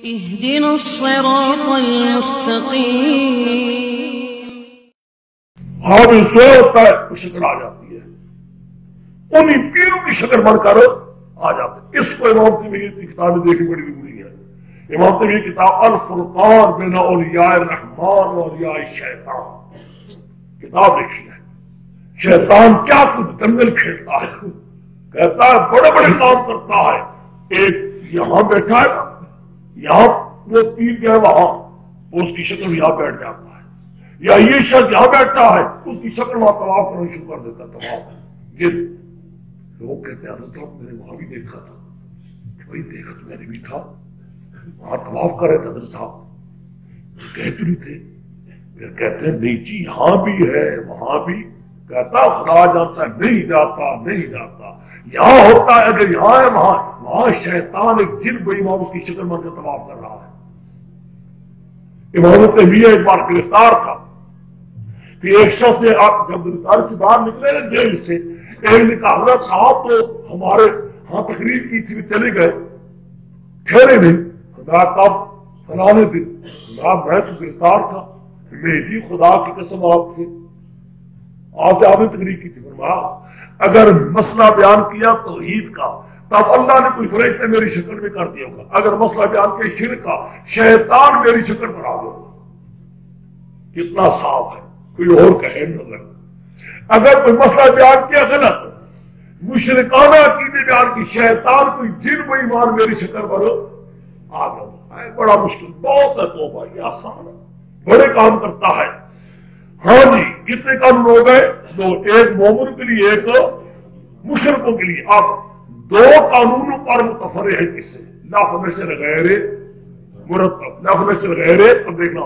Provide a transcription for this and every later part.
اهدنا الصراط المستقيم. ہاں بھی سو ہوتا ہے تو شکل آ جاتی ہے، انہیں پیروں کی شکل بڑھ کر آ جاتے ہیں. اس کو امام تیمیہ کی کتابیں دیکھنی بڑی ضروری ہے. امام تیمیہ کی کتاب الفرقان بین اولیاء الرحمان و اولیاء الشیطان کتاب لکھی ہے. شیطان کیا کچھ دنگل کھیلتا ہے، کہتا ہے بڑے بڑے کام کرتا ہے. ایک یہاں بیٹھا ہے، یہاں وہ تیر گیا وہاں، اس کی شکل یہاں بیٹھ جاتا ہے، یا یہ شخص یہاں بیٹھا ہے اس کی شکل وہاں طواف کرنا شروع کر دیتا ہے. طواف یہ لوگ کہتے ہیں حضرت صاحب میں نے وہاں بھی دیکھا تھا. وہی دیکھا تو میں نے بھی تھا، وہاں طواف کر رہے تھے حضرت صاحب، کہتے نہیں تھے. پھر کہتے ہیں نہیں جی یہاں بھی ہے وہاں بھی. کہتا خدا جانتا ہے نہیں جاتا نہیں جاتا. یہاں ہوتا ہے اگر یہاں ہے وہاں شیطان ایک جن بے ایمان اس کی شکل بن کے طواف کر رہا ہے. امام تیمیہ ایک بار گرفتار تھا کہ ایک شخص نے جب گرفتار سے باہر نکلے نا جیل سے، ایک نے کہا حضرت صاحب تو ہمارے ہاں تقریر کی تھی چلے گئے ٹھہرے نہیں. خدا کب فلانے دن خدا میں تو گرفتار تھا. میری خدا کی قسم آپ تھے آپ سے آپ نے تقریر کی تھی. فرمایا اگر مسئلہ بیان کیا توحید کا تب اللہ نے کوئی فرشتہ میری شکل میں کر دیا ہوگا، اگر مسئلہ بیان کیا شرک کا شیطان میری شکل پر آ گیا. کتنا صاف ہے، کوئی اور کہے نظر. اگر کوئی مسئلہ بیان کیا غلط مشرکانہ عقیدے بیان کی شیطان کوئی جن بے ایمان میری شکل پر آ گیا. بڑا مشکل بہت ہے توبہ، یہ آسان ہے، بڑے کام کرتا ہے. ہاں جی کتنے قانون ہو گئے؟ دو، ایک مومن کے لیے ایک مشرکوں کے لیے. آپ دو قانونوں پر متفرع ہے کس سے؟ لفظ نشر غیر مرتب، لفظ نشر غیر. اب دیکھنا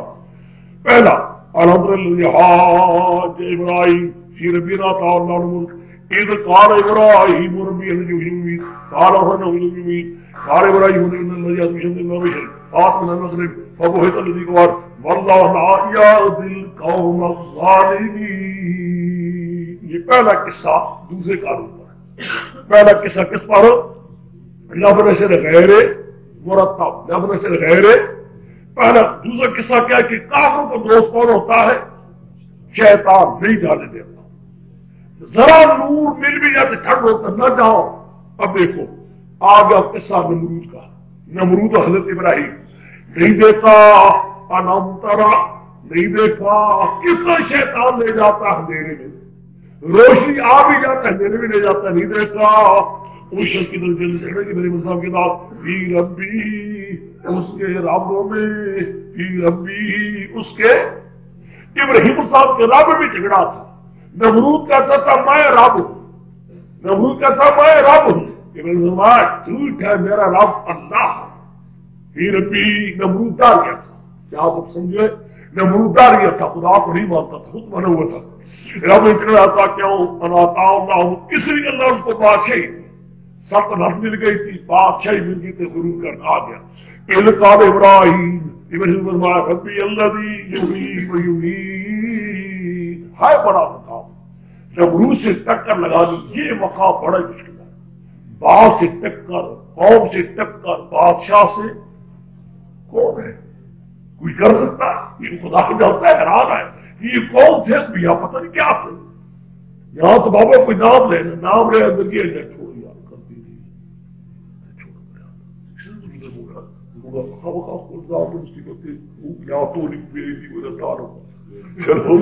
پہلا الحمدللہ حاج ابراہیم فی ربنا تعالی الملک اذ قال ابراہیم ربی الجحیم قال هو الجحیم قال ابراہیم ان الذی یشهد النبی فاطمہ المغرب فبهت الذی قال واللہ لا یهدی القوم الظالمین. یہ پہلا قصہ دوسرے قانون پر. پہلا قصہ کس پر؟ لفظ نشر غیر مرتب، لفظ نشر غیر. پہلا دوسرا قصہ کیا کہ کافروں کو دوست کون ہوتا ہے؟ شیطان. نہیں جانے دیتا، ذرا نور مل بھی جاتے ٹھنڈ ہوتا نہ جاؤ. اب دیکھو آ گیا قصہ نمرود کا. نمرود حضرت ابراہیم نہیں دیتا انم ترا، نہیں دیکھا کس طرح شیطان لے جاتا ہے اندھیرے میں، روشنی آ بھی جاتا ہے اندھیرے میں لے جاتا ہے. نہیں دیکھا اس شخص کی طرف جلد چڑھے کہ میرے مصحف کے بعد فی ربی اس کے رابوں میں، فی ربی اس کے ابراہیم صاحب کے رب میں جھگڑا تھا. نمرود کہتا تھا میں رب ہوں، نمرود کہتا میں رب ہوں. ابراہیم جھوٹ ہے، میرا رب اللہ ہے. فی ربی نمرود ڈر گیا تھا. کیا آپ سمجھے؟ نمرود ڈر گیا تھا، خدا کو نہیں مانتا تھا، خود بنا ہوا تھا. رب اتنا تھا کیوں اناتا اللہ اس لیے اللہ اس کو بادشاہی سلطنت مل گئی تھی، بادشاہی مل گئی تھی، غرور کرنا آ گیا. اذ قال ابراہیم ابراہیم فرمایا ربی الذی یحیی و یمیت. ہے بڑا مقام، نمرود سے ٹکر لگا دی. یہ مقام بڑا مشکل ہے. باپ سے ٹکر، قوم سے ٹکر، بادشاہ سے کون ہے کوئی کر سکتا ہے؟ یہ خدا کو جانتا ہے. حیران ہے یہ کون تھے یا پتہ نہیں کیا تھے. یہاں تو بابا کوئی نام لینا، نام لے اندر یہ چھوڑ دیا کرتی تھی. چلو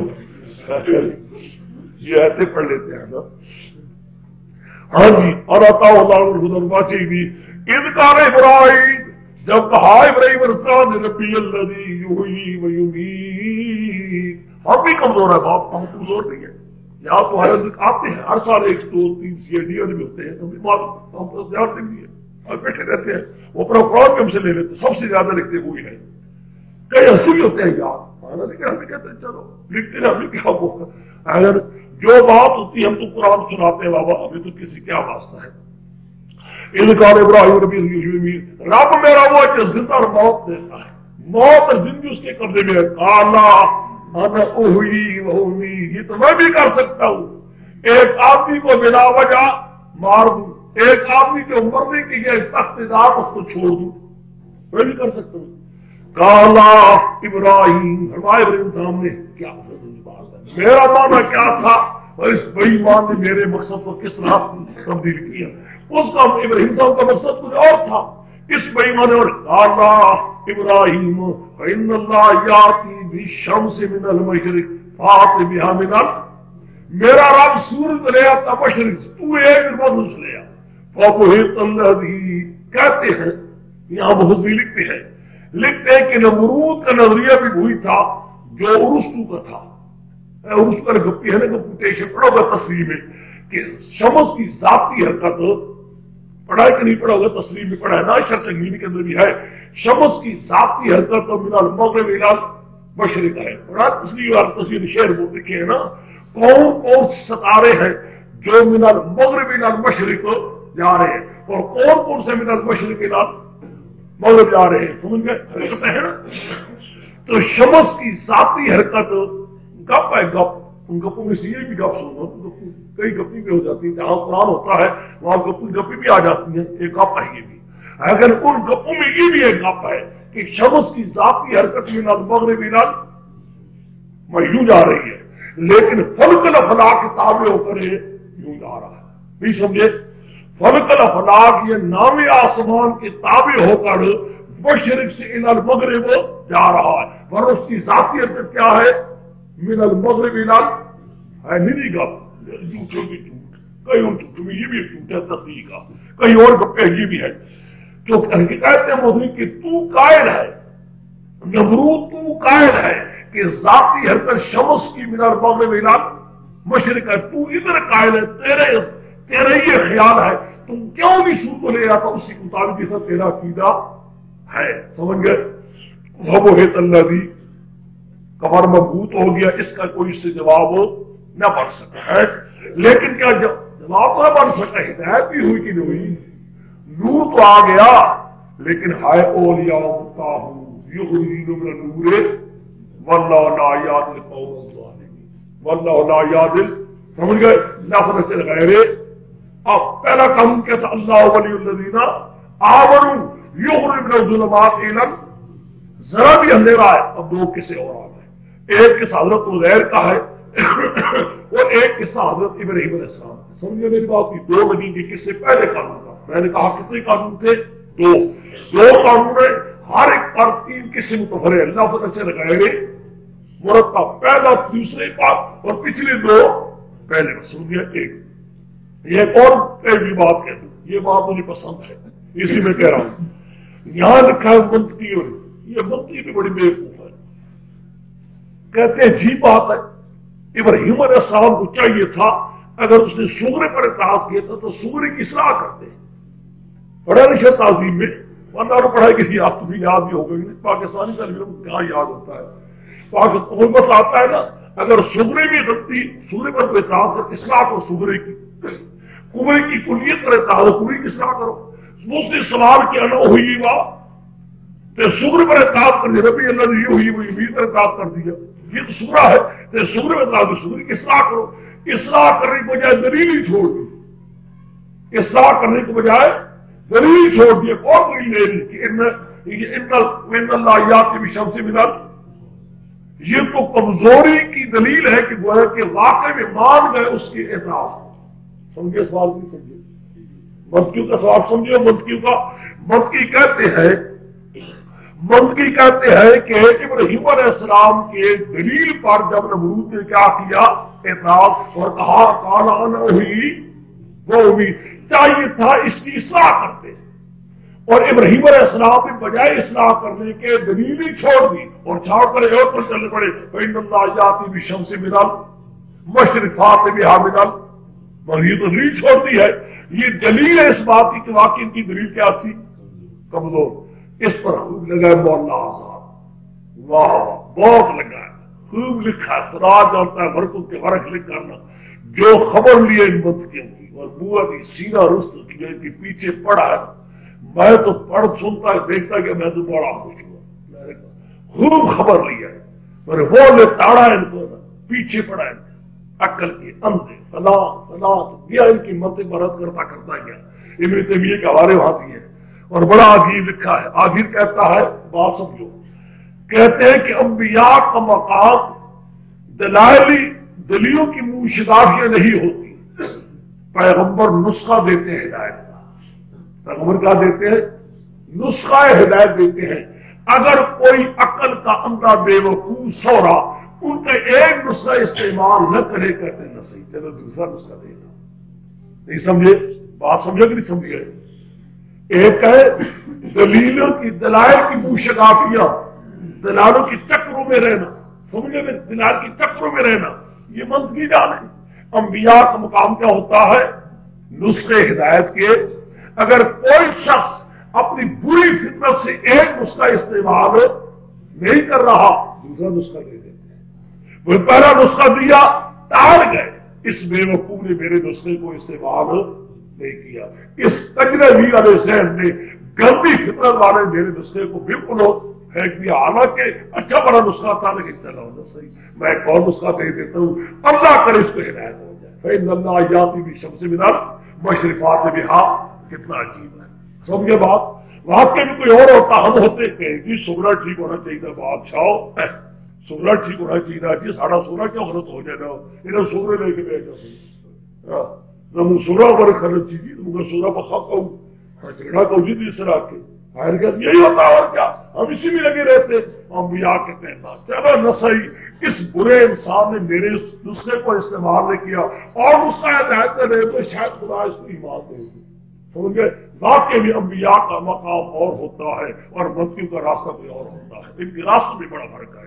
یہ ایسے پڑھ لیتے ہیں نا. ہاں جی اور انکار ابراہیم جب کہا ابراہیم ربی الذی یحیی و یمیت. ہم بھی کمزور ہے باپ، ہم کمزور نہیں ہے. یہاں تو آتے ہیں ہر سال 1 2 3 CID بھی ہوتے ہیں، ہم تو زیادہ نہیں ہے اور بیٹھے رہتے ہیں. وہ اپنا قرآن بھی ہم سے لے لیتے، سب سے زیادہ لکھتے وہی ہے. کئی ہنسی بھی ہوتے ہیں یار لیکن ہم کہتے ہیں چلو لکھتے ہیں. ہمیں کیا اگر جو بات ہوتی ہے ہم تو قرآن سناتے ہیں بابا، ہمیں تو کسی کیا واسطہ ہے. انکار ابراہیم ربی رب میرا وہ جو زندہ اور موت دیتا ہے، موت اور زندگی اس کے قبضے میں ہے. اللہ انا احیی و امیت، یہ تو میں بھی کر سکتا ہوں. ایک آدمی کو بلا وجہ مار دوں، ایک آدمی جو مرنے کی ہے تختیدار اس کو چھوڑ دوں. میں بھی کر سکتا ہوں. کالا ابراہیم، فرمایا ابراہیم صاحب نے کیا بات ہے، میرا معنی کیا تھا اور اس بے ایمان نے میرے مقصد کو کس طرح تبدیل کیا. اس کا ابراہیم صاحب کا مقصد کچھ اور تھا، اس بے ایمان اور کالا ابراہیم فإن اللہ یاتی بالشمس من المشرق فات بها من میرا رب سورج لے آتا مشرق سے، تو ایک مدرس لے آ. فَبُهِتَ الَّذِي کہتے ہیں، یہاں بہت بھی لکھتے ہیں کہ نمرود کا نظریہ بھی وہی تھا جو ارسطو کا تھا. ارسطو کا گپی ہے نا، کمپوٹیشن پڑھو گا تصویر میں کہ شمس کی ذاتی حرکت، پڑھا ہے کہ نہیں پڑھا ہوگا، تصویر میں پڑھا ہے نا، شرط انگینی کے اندر بھی ہے، شمس کی ذاتی حرکت من المغرب الى المشرق ہے. پڑھا تصویر شعر وہ لکھے ہیں نا، کون کون ستارے ہیں جو من المغرب الى المشرق جا رہے ہیں اور کون کون سے من المشرق الى مغرب جا رہے ہیں، سمجھ گئے حرکت ہے نا. تو شمس کی ذاتی حرکت گپ ہے، گپ ان گپوں میں سے یہ بھی گپ سنو، کئی گپی بھی ہو جاتی ہیں، جہاں قرآن ہوتا ہے وہاں گپی بھی آ جاتی ہیں، ایک گپ ہے یہ بھی. اگر ان گپوں میں یہ بھی ایک گپ ہے کہ شمس کی ذاتی حرکت من المغرب الى میں یوں جا رہی ہے، لیکن فلک الافلاک کے تابع ہو کر یوں جا رہا ہے. نہیں سمجھے؟ فلک الافلاک یہ نام آسمان کے تابع ہو کر مشرق سے الی المغرب جا رہا ہے، اور اس کی ذاتی حرکت کیا ہے؟ من المغرب الی ہے. نہیں گپ جھوٹوں کی جھوٹ، کئی اور جھوٹوں میں یہ بھی ایک جھوٹ ہے تصدیق کا، کئی اور گپے یہ بھی ہے. تو کہتے ہیں مولوی کہ تو قائل ہے، نمرود تو قائل ہے کہ ذاتی حرکت شمس کی من المغرب الی مشرق ہے، تو ادھر قائل ہے، تیرے یہ خیال ہے، تم کیوں نہیں سو کو لے آتا اسی کے مطابق جیسا تیرا عقیدہ ہے. سمجھ گئے؟ وَبُهِتَ الَّذِي کمر مضبوط ہو گیا، اس کا کوئی اس سے جواب نہ بن سکا ہے. لیکن کیا جواب نہ بن سکا، ہدایت بھی ہوئی کہ نہیں ہوئی، نور تو آ گیا، لیکن ہائے اولیاء متاہ یخرجون من النور واللہ لا یهدی القوم الظالمین، واللہ لا یهدی. سمجھ گئے؟ نفرت الغیر. اب پہلا کام کیا تھا؟ اللہ ولی الذین آمنوا یخرجون من الظلمات الی، ذرا بھی اندھیرا ہے. اب دو قصے اور آ گئے، ایک قصہ حضرت عزیر کا ہے اور ایک قصہ حضرت ابراہیم علیہ السلام. سمجھے میری بات؟ کی دو نبی کے قصے پہلے قانون کا. میں نے کہا کتنے قانون تھے؟ دو قانون ہے، ہر ایک پر تین قسم متفرع اللہ فتح سے لگائے مرتب، پہلا دوسرے پاک اور پچھلے دو پہلے. سمجھے؟ ایک اور پہلی بات کہہ دوں، یہ بات مجھے پسند ہے اسی میں کہہ رہا ہوں. یہاں لکھا ہے منطقی، اور یہ منطقی بھی بڑی بیوقوف ہے. کہتے ہیں جی بات ہے، ابراہیم علیہ السلام کو چاہیے تھا اگر اس نے سغرے پر اعتراض کیا تھا تو سغرے کی اصلاح کرتے. پڑھا نہیں تعظیم میں، ورنہ پڑھائی کسی آپ کو بھی یاد بھی ہو گئی. پاکستانی تعلیم کہاں یاد ہوتا ہے، پاکستان بس آتا ہے نا. اگر سغرے میں غلطی، سغرے پر اعتراض کر اصلاح کرو، سغرے کی کبرے کی کلیت پر اعتراض کبرے کی اصلاح کرو. اس نے سوال کیا نہ ہوئی بات تو سغرے پر اعتراض کر دیا، ربی اللہ نے یہ ہوئی وہ امید پر اعتراض کر دیا، یہ تو سغرا ہے. تو سغرے میں اعتراض سغرے کی اصلاح کرو. اصلاح کرنے کے بجائے دلیل ہی چھوڑ دی، اصلاح کرنے کے بجائے دلیل چھوڑ دی. اور دلیل لے لی کہ ان اللہ یاتی بالشمس من المشرق. یہ تو کمزوری کی دلیل ہے کہ گویا کہ واقع میں مان گئے اس کے اعتراض. سمجھے سوال نہیں سمجھے؟ منطقیوں کا سوال سمجھے؟ منطقیوں کا منطقی کہتے ہیں کہ ابراہیم علیہ السلام کے دلیل پر جب نمرود نے کیا کیا اعتراض اور کہا کالا نہ ہوئی وہ بھی چاہیے تھا اس کی اصلاح کرتے، اور ابراہیم علیہ السلام نے بجائے اصلاح کرنے کے دلیل ہی چھوڑ دی اور چھاڑ کر اور پر چلنے پڑے. فإن اللہ یاتی بالشمس من المشرق فات بها من المغرب. یہ دلیل چھوڑ دی ہے. یہ دلیل ہے اس بات کی کہ واقعی ان کی دلیل کیا تھی؟ کمزور. اس پر خوب لگا مولانا آزاد، واہ بہت لگا، خوب لکھا. خدا جانتا ہے برکت کے فرق لکھ کرنا جو خبر لیے ان منطقیوں کی اور بوا کی سینہ رست کی ان کے پیچھے پڑا ہے. میں تو پڑھ سنتا ہے دیکھتا کہ میں تو بڑا خوش ہوا، خوب خبر لیا ہے. اور وہ نے تاڑا ان کو پیچھے پڑا ہے عقل کے اندھے فلاں گیا ان کی مت برت کرتا گیا. ابن تیمیہ کے حوالے وہاں دیے اور بڑا عجیب لکھا ہے، آخر کہتا ہے، بات سمجھو، کہتے ہیں کہ انبیاء کا مقام دلیلوں کی منشدافیاں نہیں ہوتی، پیغمبر نسخہ دیتے ہیں ہدایت کا۔ پیغمبر کیا دیتے ہیں؟ نسخہ ہدایت دیتے ہیں۔ اگر کوئی عقل کا اندھا بے وقوف سورا ان کا ایک نسخہ استعمال نہ کرے، کہتے ہیں نہ صحیح، چلو دوسرا نسخہ دے گا۔ نہیں سمجھے بات؟ سمجھے کہ نہیں سمجھے؟ ایک ہے دلائل کی منشدافیاں، دلالوں کی چکروں میں رہنا، سمجھے کہ دلال کی چکروں میں رہنا، یہ منطقی جان ہے۔ انبیاء کا مقام کیا ہوتا ہے؟ نسخے ہدایت کے۔ اگر کوئی شخص اپنی بری فطرت سے ایک نسخہ استعمال نہیں کر رہا، دوسرا نسخہ دے دیتے ہیں۔ وہ پہلا نسخہ دیا، ٹال گئے، اس بے وقوف نے میرے نسخے کو استعمال نہیں کیا، اس تجربی والے ذہن نے، گندی فطرت والے میرے نسخے کو بالکل پھینک دیا، حالانکہ اچھا بڑا نسخہ تھا، لیکن چلا ہونا صحیح، میں ایک اور نسخہ دے دیتا ہوں، اللہ کرے اس کو ہدایت ہو جائے۔ فإن اللہ یاتی بالشمس من المشرقات بہا، کتنا عجیب ہے، سمجھے بات؟ واقعی میں کوئی اور ہوتا، ہم ہوتے کہ جی سگڑا ٹھیک ہونا چاہیے، بادشاہ سگڑا ٹھیک ہونا چاہیے جی، ساڑا سگڑا کیا غلط ہو جائے گا، انہیں سگڑے لے کے بیٹھ جاؤ، تم سگڑا پر خرچ چیزی، تم سگڑا پر خواہ کہوں جھگڑا کہوں جی اس طرح کے یہی ہوتا ہے، اور کیا ہم اسی میں لگے رہتے۔ انبیاء کہتے ہیں چلو نہ صحیح، اس برے انسان نے میرے نسخے کو استعمال نہیں کیا اور نسخہ ہدایت کر رہے تو شاید خدا اس کو ایمان دے گی، سمجھ گئے؟ واقعی بھی انبیاء کا مقام اور ہوتا ہے اور منتقیوں کا راستہ کوئی اور ہوتا ہے، ان کے راستوں میں بڑا فرق ہے۔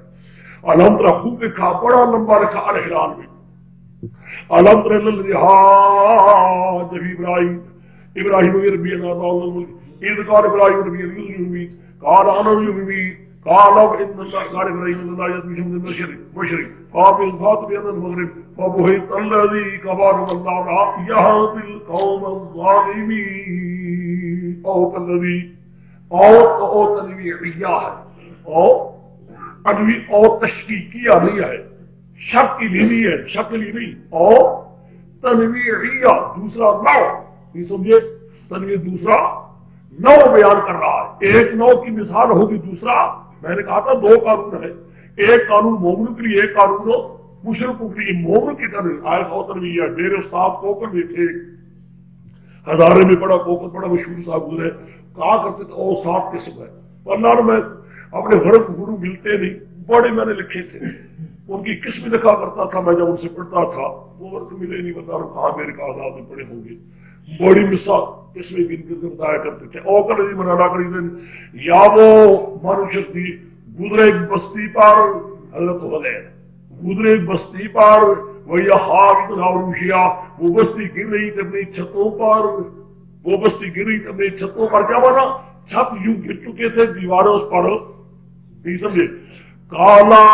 الحمد خوب لکھا، بڑا لمبا لکھا الحلال میں، الحمد جب ابراہیم ربی اللہ إذ قال إبراهيم ربي يميت قال أنا يميت قال إن الله قال إبراهيم إن الله يأتي بشمس المشرق قال الفات بأن المغرب فبهت الذي كفر الله لا يهدي القوم الظالمين أو كالذي أو تنويعية ہے، او تشکیکیہ نہیں ہے، شک کی نہیں ہے، شکلی نہیں، او تنویعیہ دوسرا نو، نہیں سمجھے؟ تنویع دوسرا نو بیان کر رہا ہے، ایک نو کی مثال ہوگی، دوسرا میں نے کہا تھا دو قانون ہے، ایک قانون مومن کے لیے، ایک قانون مشرکوں کے لیے۔ مومن کی طرح آئے اوتر بھی ہے، میرے استاد کوکر بھی تھے، ہزارے میں بڑا کوکر، بڑا مشہور صاحب گزرے، کہا کرتے تھے او 7 قسم ہے، ورنہ میں اپنے غرب گرو ملتے نہیں، بڑے میں نے لکھے تھے، ان کی قسم لکھا کرتا تھا، میں جب ان سے پڑھتا تھا وہ ورک ملے نہیں، بتا رہا کہاں میرے کاغذات میں پڑے ہوں گے، بڑی مثال اس میں بھی بتایا کرتے تھے۔ اوکر جی منانا کری یا وہ مانوش تھی، گزرے ایک بستی پر، حضرت حضیر گزرے ایک بستی پر، وہی خاک روشیا، وہ بستی گر رہی تھی اپنی چھتوں پر، وہ بستی گر رہی تھی اپنی چھتوں پر، کیا مانا؟ چھت یوں گر چکے تھے، دیواروں اس پر نہیں سمجھے۔ کالا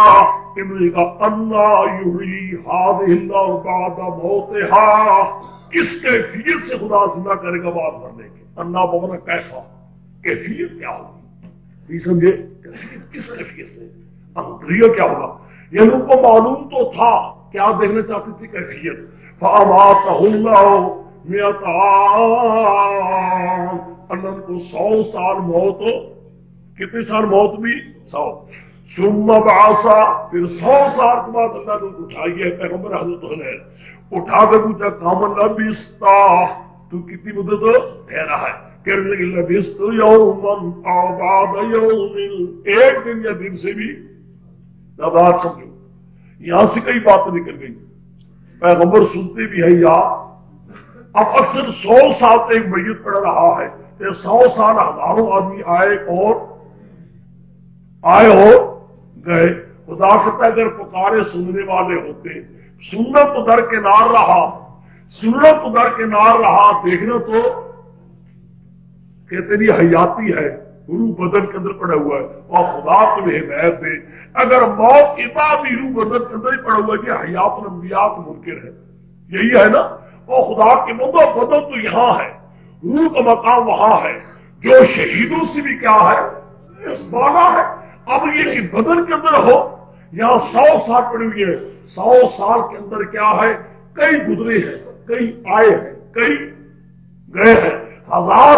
انہوں کا انا یحیی ہذہ اللہ بعد موتہا، کس کیفیت سے خدا زندہ کرے گا بعد مرنے کے؟ انا بمانا کیسا، کیفیت کیا ہوگی، نہیں سمجھے؟ کیفیت کس کیفیت سے، اندریہ کیا ہوگا؟ یہ ان کو معلوم تو تھا، کیا دیکھنا چاہتی تھی؟ کیفیت۔ فاماتہ اللہ مئۃ عام، اللہ کو 100 سال موت، کتنے سال موت بھی؟ 100۔ ثم بعثا، پھر 100 سال کے بعد اللہ نے اٹھائی ہے پیغمبر حضرت حضیر، اٹھا کر پوچھا کامن لبستا، تو کتنی مدت ٹھہرا ہے؟ کہنے لگے لبست یومن او بعد یومن، ایک دن یا دن سے بھی بات سمجھو۔ یہاں سے کئی باتیں نکل گئی، پیغمبر سنتے بھی ہے یا اب اکثر 100 سال ایک میت پڑ رہا ہے، 100 سال ہزاروں آدمی آئے اور گئے، خدا کرتا اگر پکارے سننے والے ہوتے، سننا تو در کنار رہا، سننا تو در کنار رہا، دیکھنا تو کہتے نہیں حیاتی ہے، روح بدن کے اندر پڑا ہوا ہے، اور خدا تمہیں ہدایت دے، اگر موت کے بعد بھی روح بدن کے اندر ہی پڑا ہوا ہے کہ حیات الانبیاء کو منکر ہے، یہی ہے نا؟ اور خدا کے بندو بدن تو یہاں ہے، روح کا مقام وہاں ہے، جو شہیدوں سے بھی کیا ہے؟ بالا ہے۔ اب یہ کہ بدن کے اندر ہو، یہاں 100 سال پڑی ہوئی ہے، 100 سال کے اندر کیا ہے؟ کئی گزرے ہیں، کئی آئے ہیں، کئی گئے ہیں۔ 1000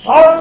100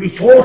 100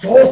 100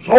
100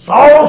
100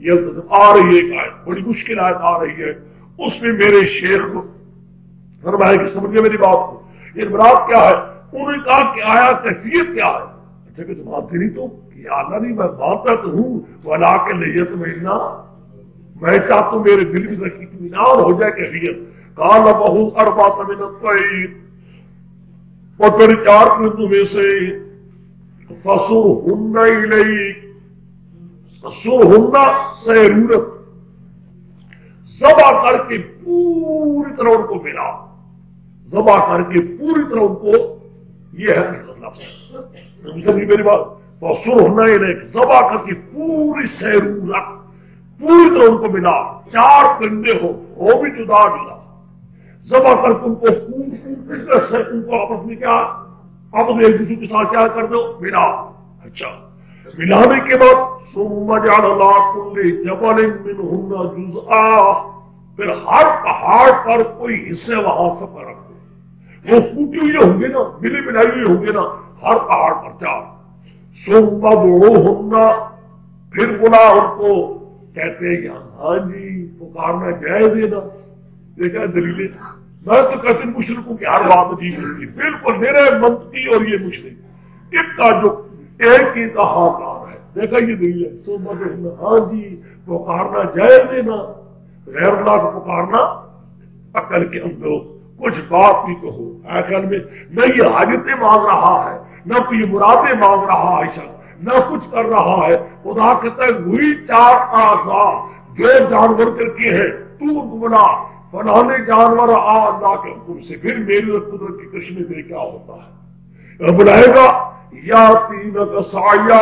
یہ آ رہی ہے ایک آیت، بڑی مشکل آیت آ رہی ہے، اس میں میرے شیخ فرمایا کہ سمجھے میری بات کو، یہ مراد کیا ہے؟ انہوں نے کہا کہ آیا کیفیت کیا ہے؟ اچھا کہ تم مانتے نہیں تو کہ اللہ نہیں، میں مانتا تو ہوں، ولا کے لیت میں چاہتا ہوں میرے دل میں اطمینان ہو جائے کیفیت۔ قال بہو اربعۃ من الطیر، پکڑ 4 پرندوں میں سے، فصرہن الیک، فصرہن سیرورت، ذبح کر کے پوری طرح ان کو ملا، ذبح کر کے پوری طرح ان کو، یہ ہے لفظ، میری بات، فصرہن الیک، ذبح کر کے پوری سیرورت، پوری طرح ان کو ملا، 4 پرندے ہو بھی جدا ملا، ذبح کر کے ان کو ان کو آپس میں کیا آپس میں ایک دوسرے کے ساتھ کیا کر دو، ملا۔ اچھا ملانے کے بعد ثم جعل اللہ کل جبل منہن جزءا، پھر ہر پہاڑ پر کوئی حصے وہاں سے پر رکھ دو، وہ ٹوٹی ہوئی ہوں گے نا، ملی ملائی ہوئی ہوں گے نا، ہر پہاڑ پر 4۔ ثم ادعوہن، پھر بلا ان کو، کہتے ہیں کہ ہاں جی پکارنا جائز ہے نا، دیکھا دلیل، میں تو کہتے مشرکوں کی ہر بات عجیب ہوتی، بالکل میرے منطقی اور یہ مشرک ایک کا جو ایک ہی کا حاکار ہے، دیکھا یہ دلیل ہے۔ سمجھ ہاں جی پکارنا جائز ہے نا، غیر اللہ کو پکارنا عقل کے اندر کچھ بات بھی کہو، آخر میں نہ یہ حاجتیں مانگ رہا ہے، نہ کوئی مرادیں مانگ رہا ہے شخص، نہ کچھ کر رہا ہے، خدا کہتا ہے وہی 4 اعضاء جو جانور کر کے ہے تو بنا فلانے جانور آ اللہ کے حکم سے، پھر میری اور قدرت کی کشمے میں کیا ہوتا ہے، بلائے گا یا تینک سعیا،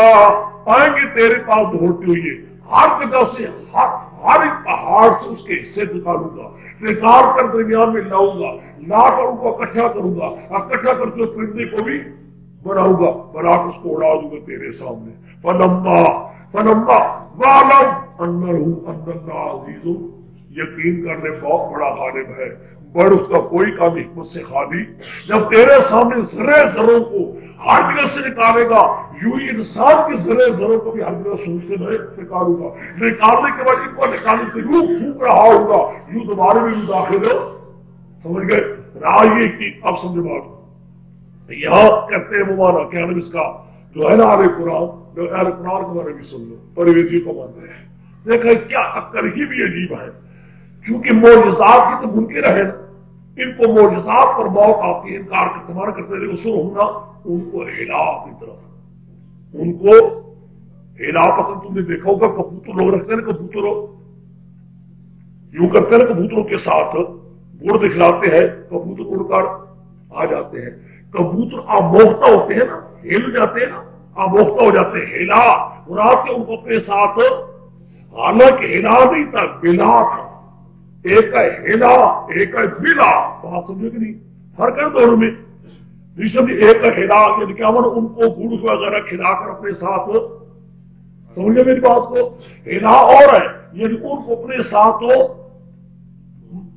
آئیں گے تیرے پاس دوڑتے ہوئے، ہر جگہ سے ہر ایک پہاڑ سے اس کے حصے نکالوں گا، نکال کر درمیان میں لاؤں گا، لا کر ان کو اکٹھا کروں گا، اکٹھا کر کے اس پرندے کو بھی بناؤں گا، بنا کر اس کو اڑا دوں گا تیرے سامنے۔ فلما وعلم انہ اللہ عزیز، یقین کرنے بہت بڑا غالب ہے، بڑھ اس کا کوئی کام حکمت سے خالی، جب تیرے سامنے ذرے ذروں کو ہر جگہ سے نکالے گا، یوں ہی انسان کے ذرے ذروں کو بھی ہر جگہ سوچتے میں نکالوں گا، نکالنے کے بعد ان کو نکالنے سے یوں پھونک رہا ہوگا، یوں دوبارے میں بھی داخل ہو، سمجھ گئے؟ رائے کی اب سمجھ بات، یہاں کرتے ہیں ممانا کیا نام اس کا جو ہے نا اہل قرآن، جو اہل قرآن کے بارے میں سن لو، پرویزی کو مانتے ہیں، دیکھیں کیا عقل ہی بھی عجیب ہے، کیونکہ معجزات کی تو منکر ہے نا، ان کو معجزات پر موت آتی ہے، انکار کا تمہارا کرتے رہے، اسے ہوگا ان کو ہلا کی طرف، ان کو ہلا پسند، تم نے دیکھا ہوگا کبوتر لوگ رکھتے ہیں نا، کبوتروں یوں کرتے ہیں نا، کبوتروں کے ساتھ گڑ دکھلاتے ہیں، کبوتر اڑ کر آ جاتے ہیں، کبوتر آموختہ ہوتے ہیں نا، ہل جاتے ہیں نا، آموختہ ہو جاتے ہیں، ہلا مراد کے ان کو اپنے ساتھ، حالانکہ ہلا نہیں تھا بلا تھا، ایک ہے ہلا ایک ہے بلا، بات سمجھے کہ نہیں، فرق ہے دونوں میں، ایک ہے ہلا یعنی کیا ان کو گڑ وغیرہ کھلا کر اپنے ساتھ، سمجھے میری بات کو، ہلا اور ہے یعنی ان کو اپنے ساتھ